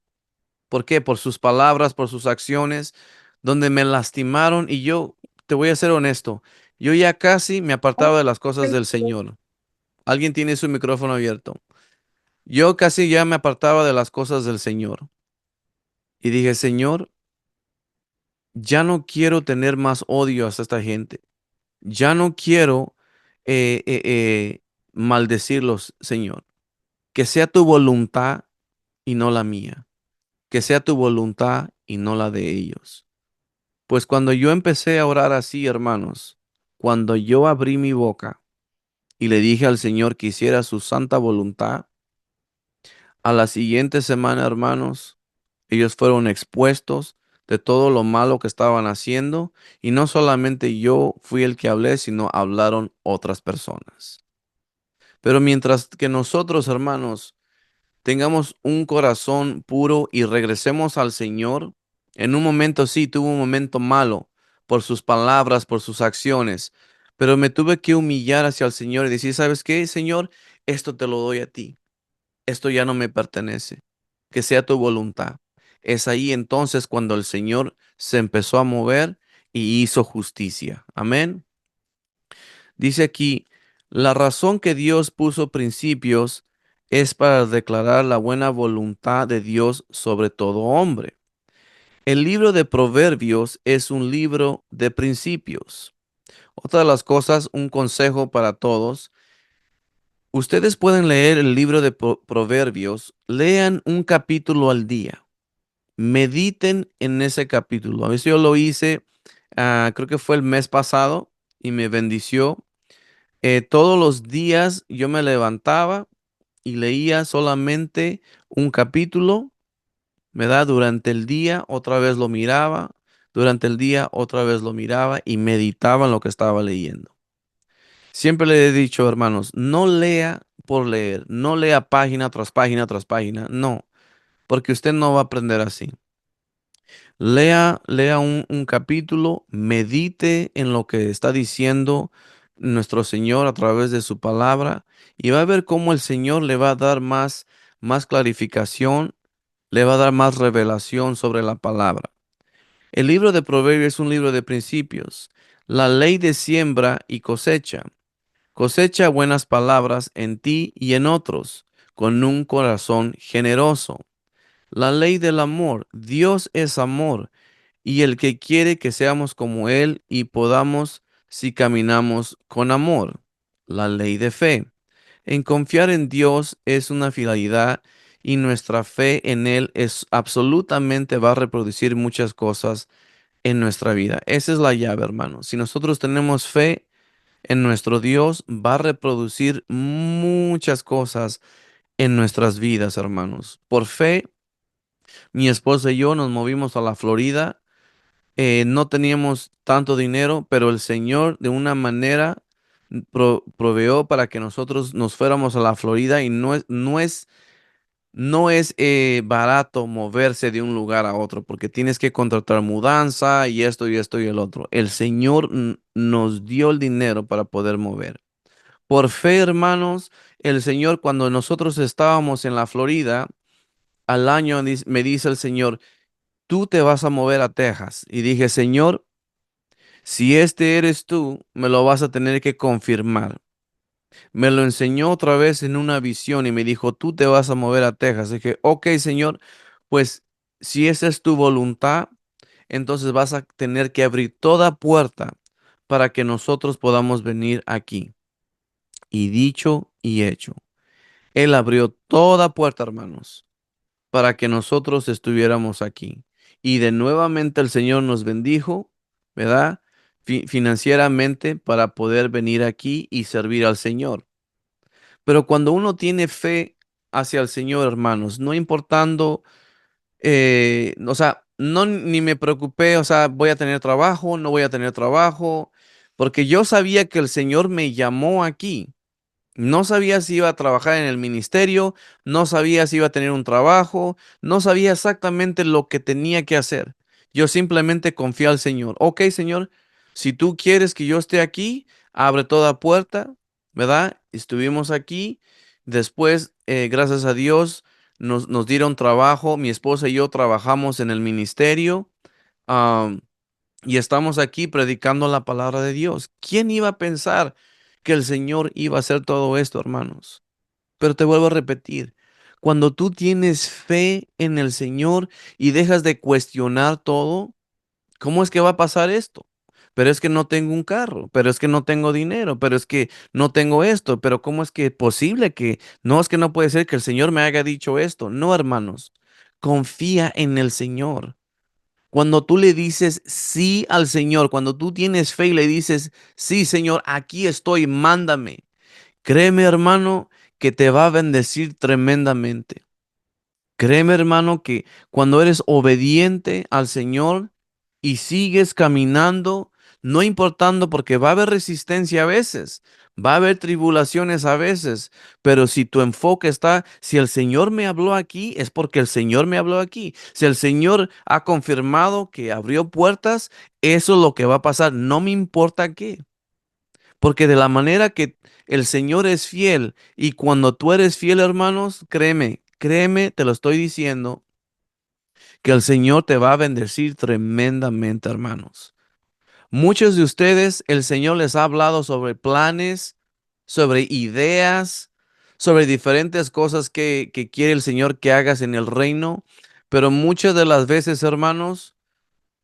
¿Por qué? Por sus palabras, por sus acciones, donde me lastimaron. Y yo, te voy a ser honesto, yo ya casi me apartaba de las cosas del Señor. Alguien tiene su micrófono abierto. Yo casi ya me apartaba de las cosas del Señor. Y dije, Señor, ya no quiero tener más odio hacia esta gente. Ya no quiero maldecirlos, Señor. Que sea tu voluntad y no la mía. Que sea tu voluntad y no la de ellos. Pues cuando yo empecé a orar así, hermanos, cuando yo abrí mi boca y le dije al Señor que hiciera su santa voluntad, a la siguiente semana, hermanos, ellos fueron expuestos de todo lo malo que estaban haciendo, y no solamente yo fui el que hablé, sino hablaron otras personas. Pero mientras que nosotros, hermanos, tengamos un corazón puro y regresemos al Señor, en un momento sí, tuve un momento malo por sus palabras, por sus acciones, pero me tuve que humillar hacia el Señor y decir, ¿sabes qué, Señor? Esto te lo doy a ti. Esto ya no me pertenece. Que sea tu voluntad. Es ahí entonces cuando el Señor se empezó a mover y hizo justicia. Amén. Dice aquí, la razón que Dios puso principios es para declarar la buena voluntad de Dios sobre todo hombre. El libro de Proverbios es un libro de principios. Otra de las cosas, un consejo para todos. Ustedes pueden leer el libro de Proverbios, lean un capítulo al día, mediten en ese capítulo. A veces yo lo hice, creo que fue el mes pasado y me bendició. Todos los días yo me levantaba y leía solamente un capítulo, ¿verdad? Durante el día otra vez lo miraba, durante el día otra vez lo miraba y meditaba en lo que estaba leyendo. Siempre le he dicho, hermanos, no lea por leer, no lea página tras página tras página, no, porque usted no va a aprender así. Lea un capítulo, medite en lo que está diciendo nuestro Señor a través de su palabra y va a ver cómo el Señor le va a dar más clarificación, le va a dar más revelación sobre la palabra. El libro de Proverbios es un libro de principios, la ley de siembra y cosecha. Cosecha buenas palabras en ti y en otros, con un corazón generoso. La ley del amor. Dios es amor, y el que quiere que seamos como Él y podamos si caminamos con amor. La ley de fe. En confiar en Dios es una finalidad, y nuestra fe en Él es absolutamente va a reproducir muchas cosas en nuestra vida. Esa es la llave, hermano. Si nosotros tenemos fe en nuestro Dios, va a reproducir muchas cosas en nuestras vidas, hermanos. Por fe, mi esposa y yo nos movimos a la Florida. No teníamos tanto dinero, pero el Señor de una manera proveó para que nosotros nos fuéramos a la Florida, y no es barato moverse de un lugar a otro, porque tienes que contratar mudanza y esto y el otro. El Señor nos dio el dinero para poder mover. Por fe, hermanos, el Señor, cuando nosotros estábamos en la Florida, al año me dice el Señor, tú te vas a mover a Texas. Y dije, Señor, si este eres tú, me lo vas a tener que confirmar. Me lo enseñó otra vez en una visión y me dijo, tú te vas a mover a Texas. Dije, ok, Señor, pues si esa es tu voluntad, entonces vas a tener que abrir toda puerta para que nosotros podamos venir aquí. Y dicho y hecho. Él abrió toda puerta, hermanos, para que nosotros estuviéramos aquí. Y de nuevamente el Señor nos bendijo, ¿verdad? Financieramente para poder venir aquí y servir al Señor. Pero cuando uno tiene fe hacia el Señor, hermanos, no importando, o sea, no ni me preocupé, o sea, voy a tener trabajo, no voy a tener trabajo, porque yo sabía que el Señor me llamó aquí. No sabía si iba a trabajar en el ministerio, no sabía si iba a tener un trabajo, no sabía exactamente lo que tenía que hacer. Yo simplemente confié al Señor. Ok, Señor, si tú quieres que yo esté aquí, abre toda puerta, ¿verdad? Estuvimos aquí. Después, gracias a Dios, nos dieron trabajo. Mi esposa y yo trabajamos en el ministerio. am, y estamos aquí predicando la palabra de Dios. ¿Quién iba a pensar que el Señor iba a hacer todo esto, hermanos? Pero te vuelvo a repetir, cuando tú tienes fe en el Señor y dejas de cuestionar todo, ¿cómo es que va a pasar esto? Pero es que no tengo un carro, pero es que no tengo dinero, pero es que no tengo esto, pero ¿cómo es que es posible que no es que no puede ser que el Señor me haya dicho esto? No, hermanos, confía en el Señor. Cuando tú le dices sí al Señor, cuando tú tienes fe y le dices, sí, Señor, aquí estoy, mándame. Créeme, hermano, que te va a bendecir tremendamente. Créeme, hermano, que cuando eres obediente al Señor y sigues caminando, no importando porque va a haber resistencia a veces, va a haber tribulaciones a veces, pero si tu enfoque está, si el Señor me habló aquí, es porque el Señor me habló aquí. Si el Señor ha confirmado que abrió puertas, eso es lo que va a pasar, no me importa qué. Porque de la manera que el Señor es fiel y cuando tú eres fiel, hermanos, créeme, créeme, te lo estoy diciendo, que el Señor te va a bendecir tremendamente, hermanos. Muchos de ustedes, el Señor les ha hablado sobre planes, sobre ideas, sobre diferentes cosas que quiere el Señor que hagas en el reino, pero muchas de las veces, hermanos,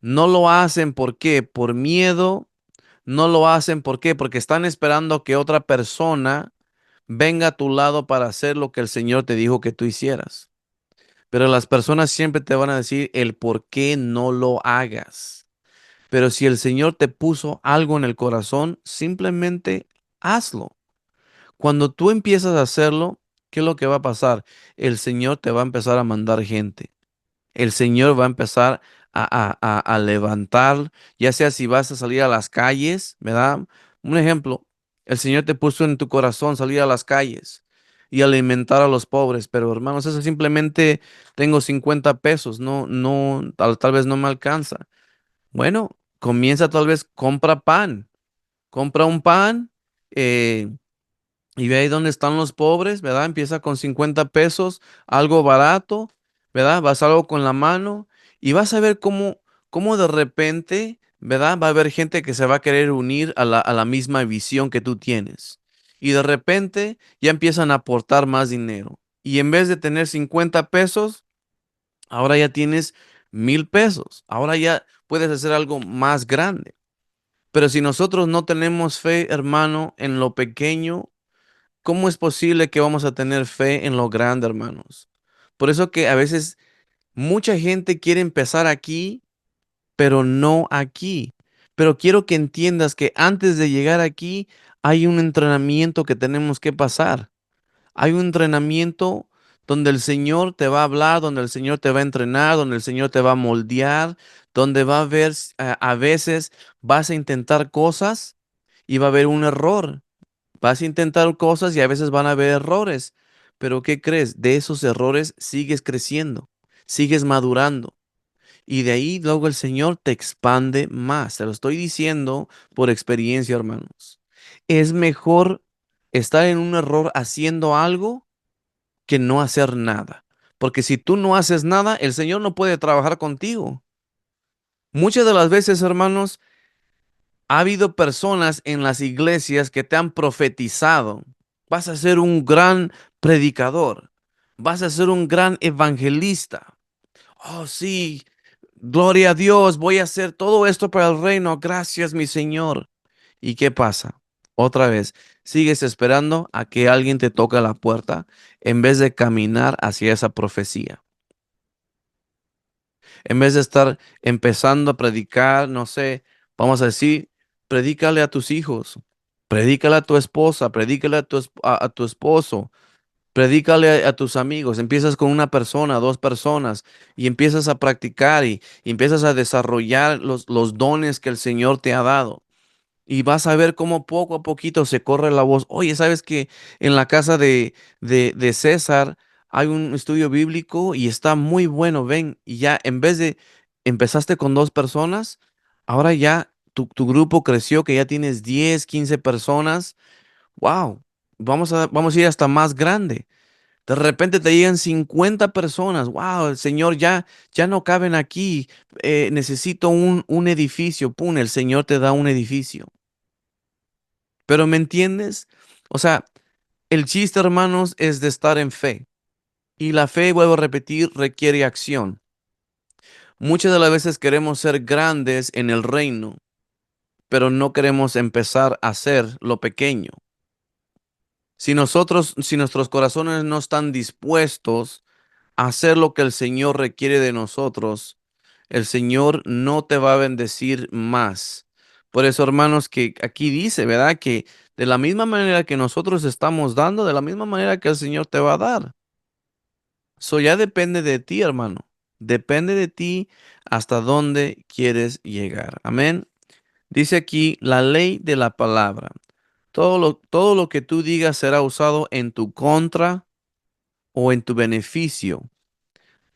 no lo hacen. ¿Por qué? Por miedo. No lo hacen. ¿Por qué? Porque están esperando que otra persona venga a tu lado para hacer lo que el Señor te dijo que tú hicieras. Pero las personas siempre te van a decir el por qué no lo hagas. Pero si el Señor te puso algo en el corazón, simplemente hazlo. Cuando tú empiezas a hacerlo, ¿qué es lo que va a pasar? El Señor te va a empezar a mandar gente. El Señor va a empezar a levantar, ya sea si vas a salir a las calles, ¿verdad? Un ejemplo, el Señor te puso en tu corazón salir a las calles y alimentar a los pobres, pero hermanos, eso simplemente tengo 50 pesos, tal vez no me alcanza. Bueno, comienza tal vez, compra pan, compra un pan. eh, y ve ahí dónde están los pobres, ¿verdad? Empieza con 50 pesos, algo barato, ¿verdad? Vas algo con la mano y vas a ver cómo de repente, ¿verdad? Va a haber gente que se va a querer unir a la misma visión que tú tienes. Y de repente ya empiezan a aportar más dinero. Y en vez de tener 50 pesos, ahora ya tienes 1,000 pesos. Ahora ya puedes hacer algo más grande. Pero si nosotros no tenemos fe, hermano, en lo pequeño, ¿cómo es posible que vamos a tener fe en lo grande, hermanos? Por eso que a veces mucha gente quiere empezar aquí, pero no aquí. Pero quiero que entiendas que antes de llegar aquí hay un entrenamiento que tenemos que pasar. Hay un entrenamiento donde el Señor te va a hablar, donde el Señor te va a entrenar, donde el Señor te va a moldear, donde va a haber, a veces vas a intentar cosas y va a haber un error. Vas a intentar cosas y a veces van a haber errores, pero ¿qué crees? De esos errores sigues creciendo, sigues madurando y de ahí luego el Señor te expande más. Te lo estoy diciendo por experiencia, hermanos. Es mejor estar en un error haciendo algo que no hacer nada, porque si tú no haces nada, el Señor no puede trabajar contigo. Muchas de las veces, hermanos, ha habido personas en las iglesias que te han profetizado. Vas a ser un gran predicador. Vas a ser un gran evangelista. Oh, sí, gloria a Dios. Voy a hacer todo esto para el reino. Gracias, mi Señor. ¿Y qué pasa? Otra vez, sigues esperando a que alguien te toque la puerta en vez de caminar hacia esa profecía. En vez de estar empezando a predicar, no sé, vamos a decir, predícale a tus hijos, predícale a tu esposa, predícale a tu esposo. Predícale a tus amigos, empiezas con una persona, dos personas, y empiezas a practicar y empiezas a desarrollar los dones que el Señor te ha dado. Y vas a ver cómo poco a poquito se corre la voz. Oye, ¿sabes que en la casa de César hay un estudio bíblico y está muy bueno? Ven, y ya en vez de empezaste con dos personas, ahora ya tu grupo creció, que ya tienes 10 15 personas. Wow, vamos a ir hasta más grande. De repente te llegan 50 personas. Wow, el Señor ya no caben aquí. Necesito un edificio. Pum, el Señor te da un edificio. Pero ¿me entiendes? O sea, el chiste, hermanos, es de estar en fe. Y la fe, vuelvo a repetir, requiere acción. Muchas de las veces queremos ser grandes en el reino, pero no queremos empezar a hacer lo pequeño. Si nuestros corazones no están dispuestos a hacer lo que el Señor requiere de nosotros, el Señor no te va a bendecir más. Por eso, hermanos, que aquí dice, ¿verdad? Que de la misma manera que nosotros estamos dando, de la misma manera que el Señor te va a dar. Eso ya depende de ti, hermano. Depende de ti hasta dónde quieres llegar. Amén. Dice aquí la ley de la palabra. Todo lo que tú digas será usado en tu contra o en tu beneficio.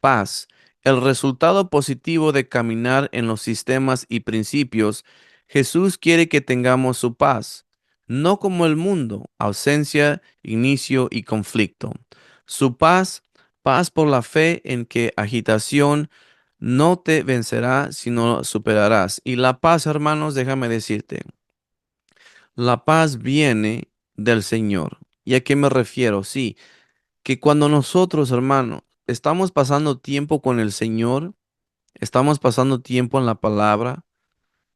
Paz. El resultado positivo de caminar en los sistemas y principios, Jesús quiere que tengamos su paz, no como el mundo, ausencia, inicio y conflicto. Su paz, paz por la fe en que agitación no te vencerá, sino superarás. Y la paz, hermanos, déjame decirte, la paz viene del Señor. ¿Y a qué me refiero? Sí, que cuando nosotros, hermanos, estamos pasando tiempo con el Señor, estamos pasando tiempo en la palabra,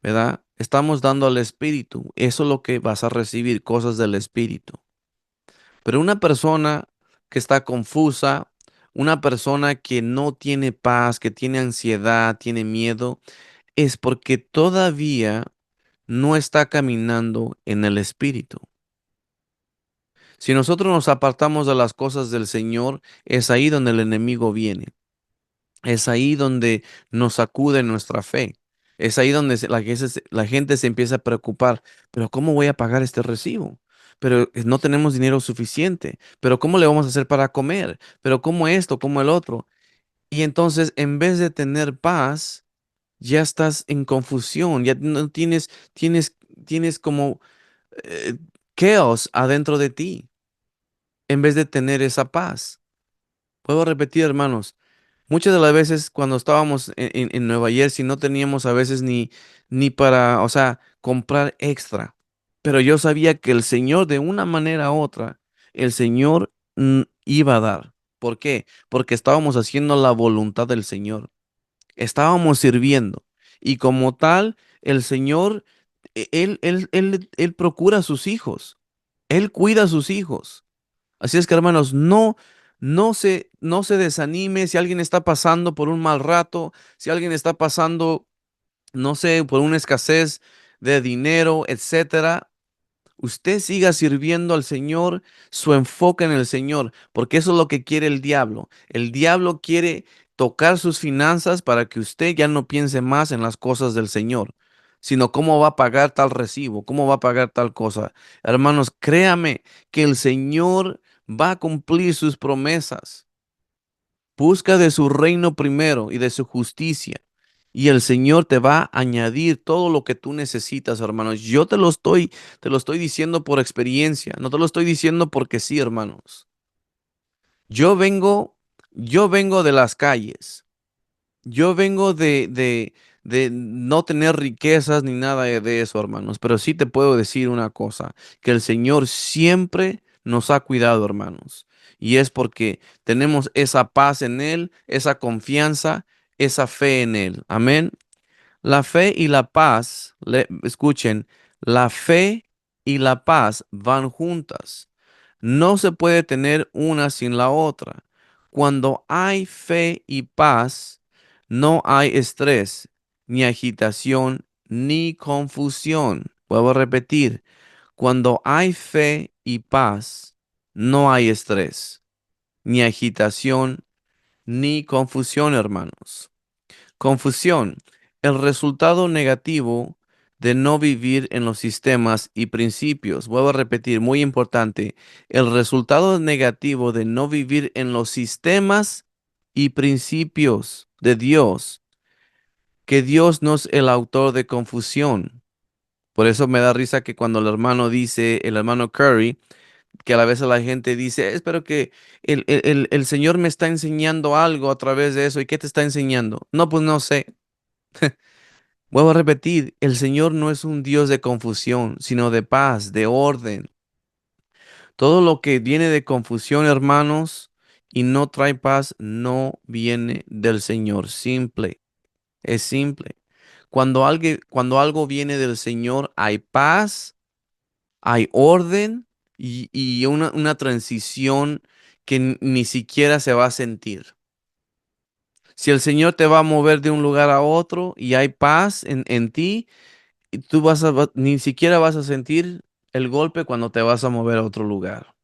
¿verdad? Estamos dando al Espíritu. Eso es lo que vas a recibir, cosas del Espíritu. Pero una persona que está confusa, una persona que no tiene paz, que tiene ansiedad, tiene miedo, es porque todavía no está caminando en el Espíritu. Si nosotros nos apartamos de las cosas del Señor, es ahí donde el enemigo viene. Es ahí donde nos sacude nuestra fe. Es ahí donde la gente se empieza a preocupar. Pero ¿cómo voy a pagar este recibo? Pero no tenemos dinero suficiente. Pero ¿cómo le vamos a hacer para comer? Pero ¿cómo esto? ¿Cómo el otro? Y entonces, en vez de tener paz, ya estás en confusión. Ya no tienes como eh, caos adentro de ti, en vez de tener esa paz. Puedo repetir, hermanos. Muchas de las veces cuando estábamos en Nueva Jersey no teníamos a veces ni para, o sea, comprar extra. Pero yo sabía que el Señor de una manera u otra, el Señor iba a dar. ¿Por qué? Porque estábamos haciendo la voluntad del Señor. Estábamos sirviendo. Y como tal, el Señor, Él procura a sus hijos. Él cuida a sus hijos. Así es que, hermanos, no se desanime si alguien está pasando por un mal rato, si alguien está pasando, no sé, por una escasez de dinero, etcétera. Usted siga sirviendo al Señor, su enfoque en el Señor, porque eso es lo que quiere el diablo. El diablo quiere tocar sus finanzas para que usted ya no piense más en las cosas del Señor, sino cómo va a pagar tal recibo, cómo va a pagar tal cosa. Hermanos, créame que el Señor va a cumplir sus promesas. Busca de su reino primero y de su justicia. Y el Señor te va a añadir todo lo que tú necesitas, hermanos. Yo te lo estoy diciendo por experiencia. No te lo estoy diciendo porque sí, hermanos. Yo vengo, yo vengo de las calles. Yo vengo de no tener riquezas ni nada de eso, hermanos. Pero sí te puedo decir una cosa, que el Señor siempre nos ha cuidado, hermanos. Y es porque tenemos esa paz en Él, esa confianza, esa fe en Él. Amén. La fe y la paz, escuchen, la fe y la paz van juntas. No se puede tener una sin la otra. Cuando hay fe y paz, no hay estrés, ni agitación, ni confusión. Vuelvo a repetir, cuando hay fe y paz, no hay estrés. ni agitación, ni confusión, hermanos. Confusión, el resultado negativo de no vivir en los sistemas y principios. Vuelvo a repetir, muy importante, el resultado negativo de no vivir en los sistemas y principios de Dios, que Dios no es el autor de confusión. Por eso me da risa que cuando el hermano dice, el hermano Curry, que a la vez la gente dice, espero que el Señor me está enseñando algo a través de eso. ¿Y qué te está enseñando? No, pues no sé. Vuelvo a repetir, el Señor no es un Dios de confusión, sino de paz, de orden. Todo lo que viene de confusión, hermanos, y no trae paz, no viene del Señor. Simple, es simple. Cuando algo viene del Señor, hay paz, hay orden y una transición que ni siquiera se va a sentir. Si el Señor te va a mover de un lugar a otro y hay paz en ti, y ni siquiera vas a sentir el golpe cuando te vas a mover a otro lugar.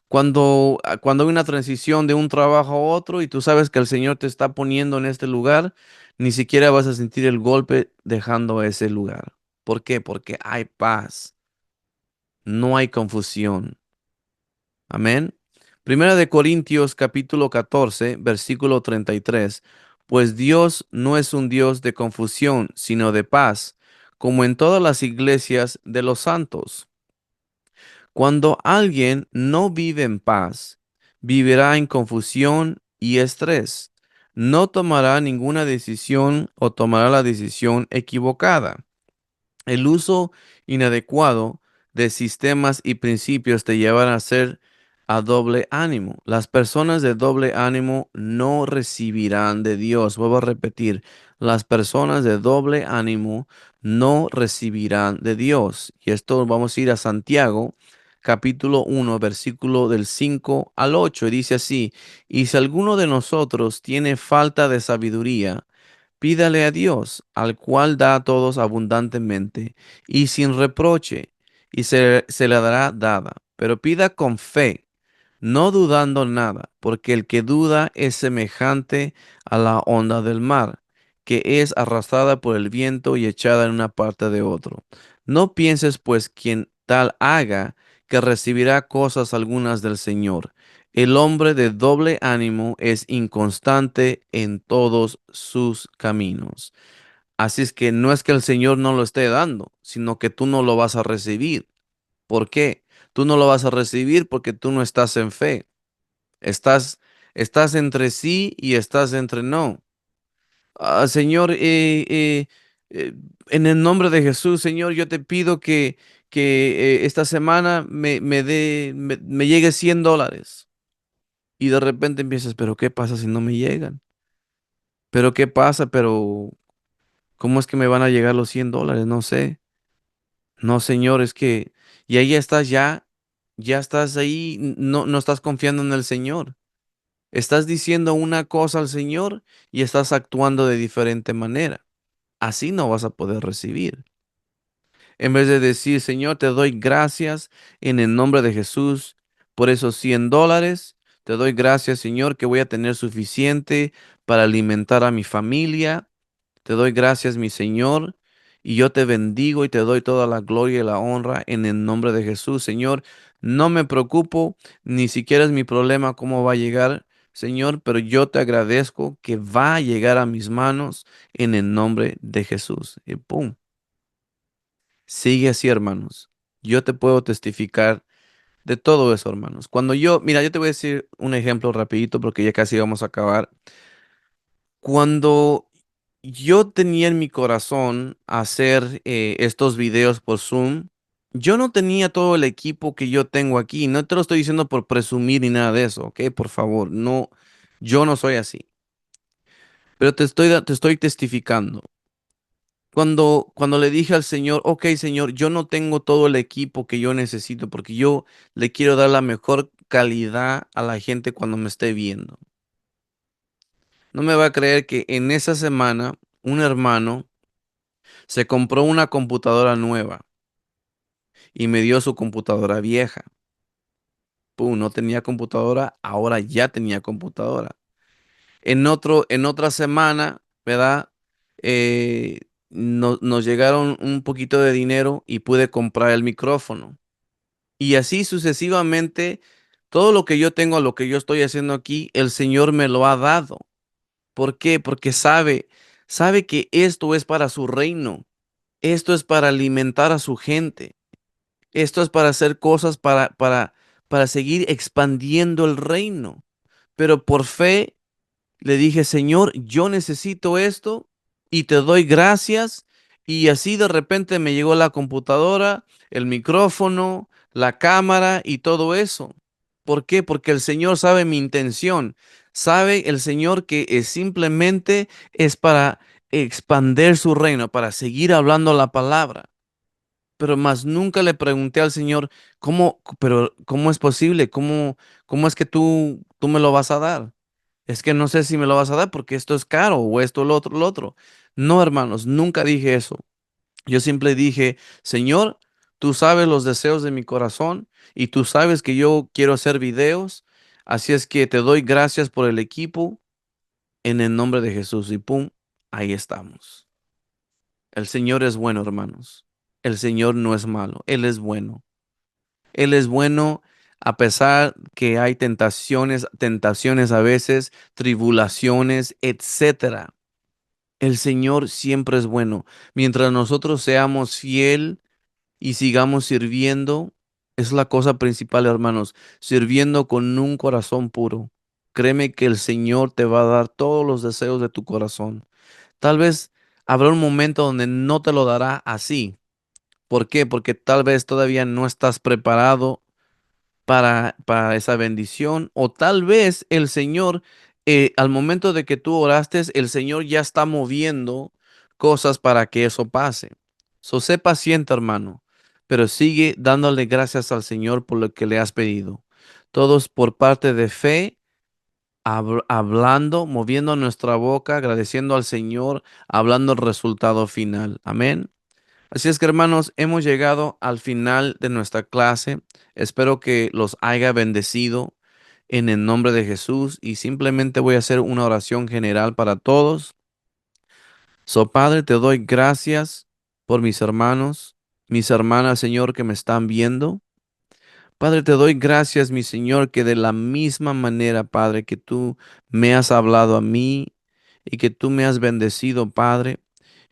Cuando hay una transición de un trabajo a otro y tú sabes que el Señor te está poniendo en este lugar, ni siquiera vas a sentir el golpe dejando ese lugar. ¿Por qué? Porque hay paz, no hay confusión. Amén. Primera de Corintios capítulo 14, versículo 33. Pues Dios no es un Dios de confusión, sino de paz, como en todas las iglesias de los santos. Cuando alguien no vive en paz, vivirá en confusión y estrés. No tomará ninguna decisión o tomará la decisión equivocada. El uso inadecuado de sistemas y principios te llevan a ser a doble ánimo. Las personas de doble ánimo no recibirán de Dios. Vuelvo a repetir, las personas de doble ánimo no recibirán de Dios. Y esto vamos a ir a Santiago, capítulo 1, versículo del 5 al 8. Y dice así, y si alguno de nosotros tiene falta de sabiduría, pídale a Dios, al cual da a todos abundantemente y sin reproche, y se le dará dada. Pero pida con fe, no dudando nada, porque el que duda es semejante a la onda del mar, que es arrastrada por el viento y echada en una parte de otro. No pienses, pues, quien tal haga, que recibirá cosas algunas del Señor. El hombre de doble ánimo es inconstante en todos sus caminos. Así es que no es que el Señor no lo esté dando, sino que tú no lo vas a recibir. ¿Por qué? Tú no lo vas a recibir porque tú no estás en fe. Estás, estás entre sí y estás entre no. Señor, eh, en el nombre de Jesús, Señor, yo te pido que esta semana me llegue $100. Y de repente empiezas, pero ¿qué pasa si no me llegan? ¿Pero qué pasa? ¿Pero cómo es que me van a llegar los $100? No sé. No, Señor, es que... Y ahí estás ya estás ahí, no estás confiando en el Señor. Estás diciendo una cosa al Señor y estás actuando de diferente manera. Así no vas a poder recibir. En vez de decir, Señor, te doy gracias en el nombre de Jesús por esos $100. Te doy gracias, Señor, que voy a tener suficiente para alimentar a mi familia. Te doy gracias, mi Señor, y yo te bendigo y te doy toda la gloria y la honra en el nombre de Jesús. Señor, no me preocupo, ni siquiera es mi problema cómo va a llegar, Señor, pero yo te agradezco que va a llegar a mis manos en el nombre de Jesús. Y pum. Sigue así, hermanos. Yo te puedo testificar de todo eso, hermanos. Mira, yo te voy a decir un ejemplo rapidito porque ya casi vamos a acabar. Cuando yo tenía en mi corazón hacer estos videos por Zoom, yo no tenía todo el equipo que yo tengo aquí. No te lo estoy diciendo por presumir ni nada de eso, ¿ok? Por favor, no, yo no soy así. Pero te estoy testificando. Cuando le dije al Señor, ok, Señor, yo no tengo todo el equipo que yo necesito porque yo le quiero dar la mejor calidad a la gente cuando me esté viendo. No me va a creer que en esa semana un hermano se compró una computadora nueva y me dio su computadora vieja. pum, no tenía computadora, ahora ya tenía computadora. En otra semana, ¿verdad? Nos llegaron un poquito de dinero y pude comprar el micrófono. Y así sucesivamente, todo lo que yo tengo, lo que yo estoy haciendo aquí, el Señor me lo ha dado. ¿Por qué? Porque sabe que esto es para su reino. Esto es para alimentar a su gente. Esto es para hacer cosas para seguir expandiendo el reino. Pero por fe le dije, Señor, yo necesito esto y te doy gracias. Y así de repente me llegó la computadora, el micrófono, la cámara y todo eso. ¿Por qué? Porque el Señor sabe mi intención. Sabe el Señor que simplemente es para expandir su reino, para seguir hablando la palabra. Pero más nunca le pregunté al Señor, ¿cómo es posible? ¿Cómo es que tú me lo vas a dar? Es que no sé si me lo vas a dar porque esto es caro o esto, lo otro. No, hermanos, nunca dije eso. Yo siempre dije, Señor, tú sabes los deseos de mi corazón y tú sabes que yo quiero hacer videos. Así es que te doy gracias por el equipo en el nombre de Jesús. Y pum, ahí estamos. El Señor es bueno, hermanos. El Señor no es malo. Él es bueno. Él es bueno a pesar que hay tentaciones a veces, tribulaciones, etcétera. El Señor siempre es bueno. Mientras nosotros seamos fiel y sigamos sirviendo, es la cosa principal, hermanos, sirviendo con un corazón puro. Créeme que el Señor te va a dar todos los deseos de tu corazón. Tal vez habrá un momento donde no te lo dará así. ¿Por qué? Porque tal vez todavía no estás preparado para esa bendición. O tal vez el Señor, al momento de que tú oraste, el Señor ya está moviendo cosas para que eso pase. So, sé paciente, hermano, pero sigue dándole gracias al Señor por lo que le has pedido. Todos por parte de fe, hablando, moviendo nuestra boca, agradeciendo al Señor, hablando el resultado final. Amén. Así es que hermanos, hemos llegado al final de nuestra clase. Espero que los haya bendecido en el nombre de Jesús y simplemente voy a hacer una oración general para todos. So, Padre, te doy gracias por mis hermanos, mis hermanas, Señor, que me están viendo. Padre, te doy gracias, mi Señor, que de la misma manera, Padre, que tú me has hablado a mí y que tú me has bendecido, Padre,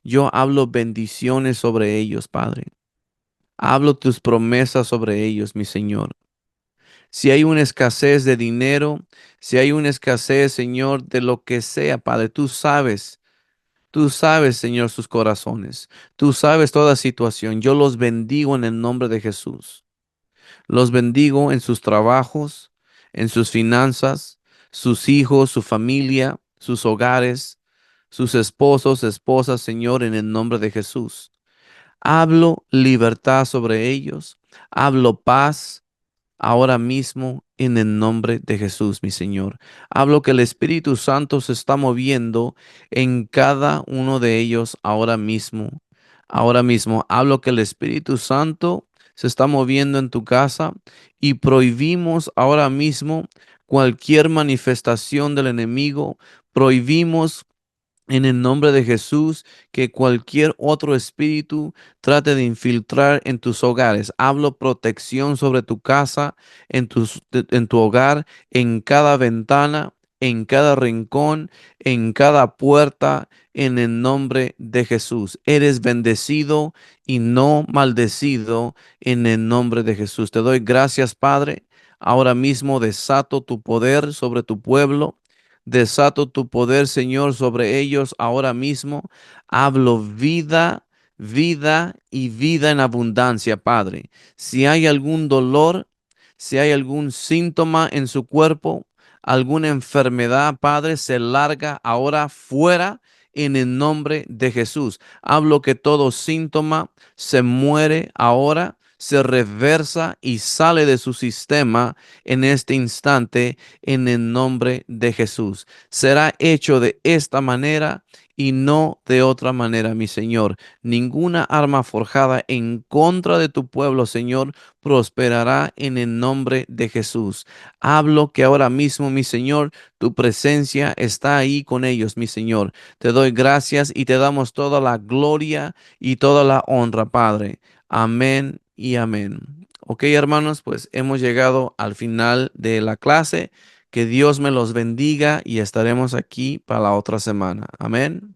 yo hablo bendiciones sobre ellos, Padre. Hablo tus promesas sobre ellos, mi Señor. Si hay una escasez de dinero, si hay una escasez, Señor, de lo que sea, Padre, tú sabes, Señor, sus corazones. Tú sabes toda situación. Yo los bendigo en el nombre de Jesús. Los bendigo en sus trabajos, en sus finanzas, sus hijos, su familia, sus hogares, sus esposos, esposas, Señor, en el nombre de Jesús. Hablo libertad sobre ellos. Hablo paz ahora mismo en el nombre de Jesús, mi Señor. Hablo que el Espíritu Santo se está moviendo en cada uno de ellos ahora mismo. Ahora mismo hablo que el Espíritu Santo se está moviendo en tu casa y prohibimos ahora mismo cualquier manifestación del enemigo. Prohibimos en el nombre de Jesús, que cualquier otro espíritu trate de infiltrar en tus hogares. Hablo protección sobre tu casa, en tu hogar, en cada ventana, en cada rincón, en cada puerta, en el nombre de Jesús. Eres bendecido y no maldecido en el nombre de Jesús. Te doy gracias, Padre. Ahora mismo desato tu poder sobre tu pueblo. Desato tu poder, Señor, sobre ellos ahora mismo. Hablo vida, vida y vida en abundancia, Padre. Si hay algún dolor, si hay algún síntoma en su cuerpo, alguna enfermedad, Padre, se larga ahora fuera en el nombre de Jesús. Hablo que todo síntoma se muere ahora. se reversa y sale de su sistema en este instante en el nombre de Jesús. Será hecho de esta manera y no de otra manera, mi Señor. Ninguna arma forjada en contra de tu pueblo, Señor, prosperará en el nombre de Jesús. Hablo que ahora mismo, mi Señor, tu presencia está ahí con ellos, mi Señor. Te doy gracias y te damos toda la gloria y toda la honra, Padre. Amén y amén. Ok, hermanos, pues hemos llegado al final de la clase. Que Dios me los bendiga y estaremos aquí para la otra semana. Amén.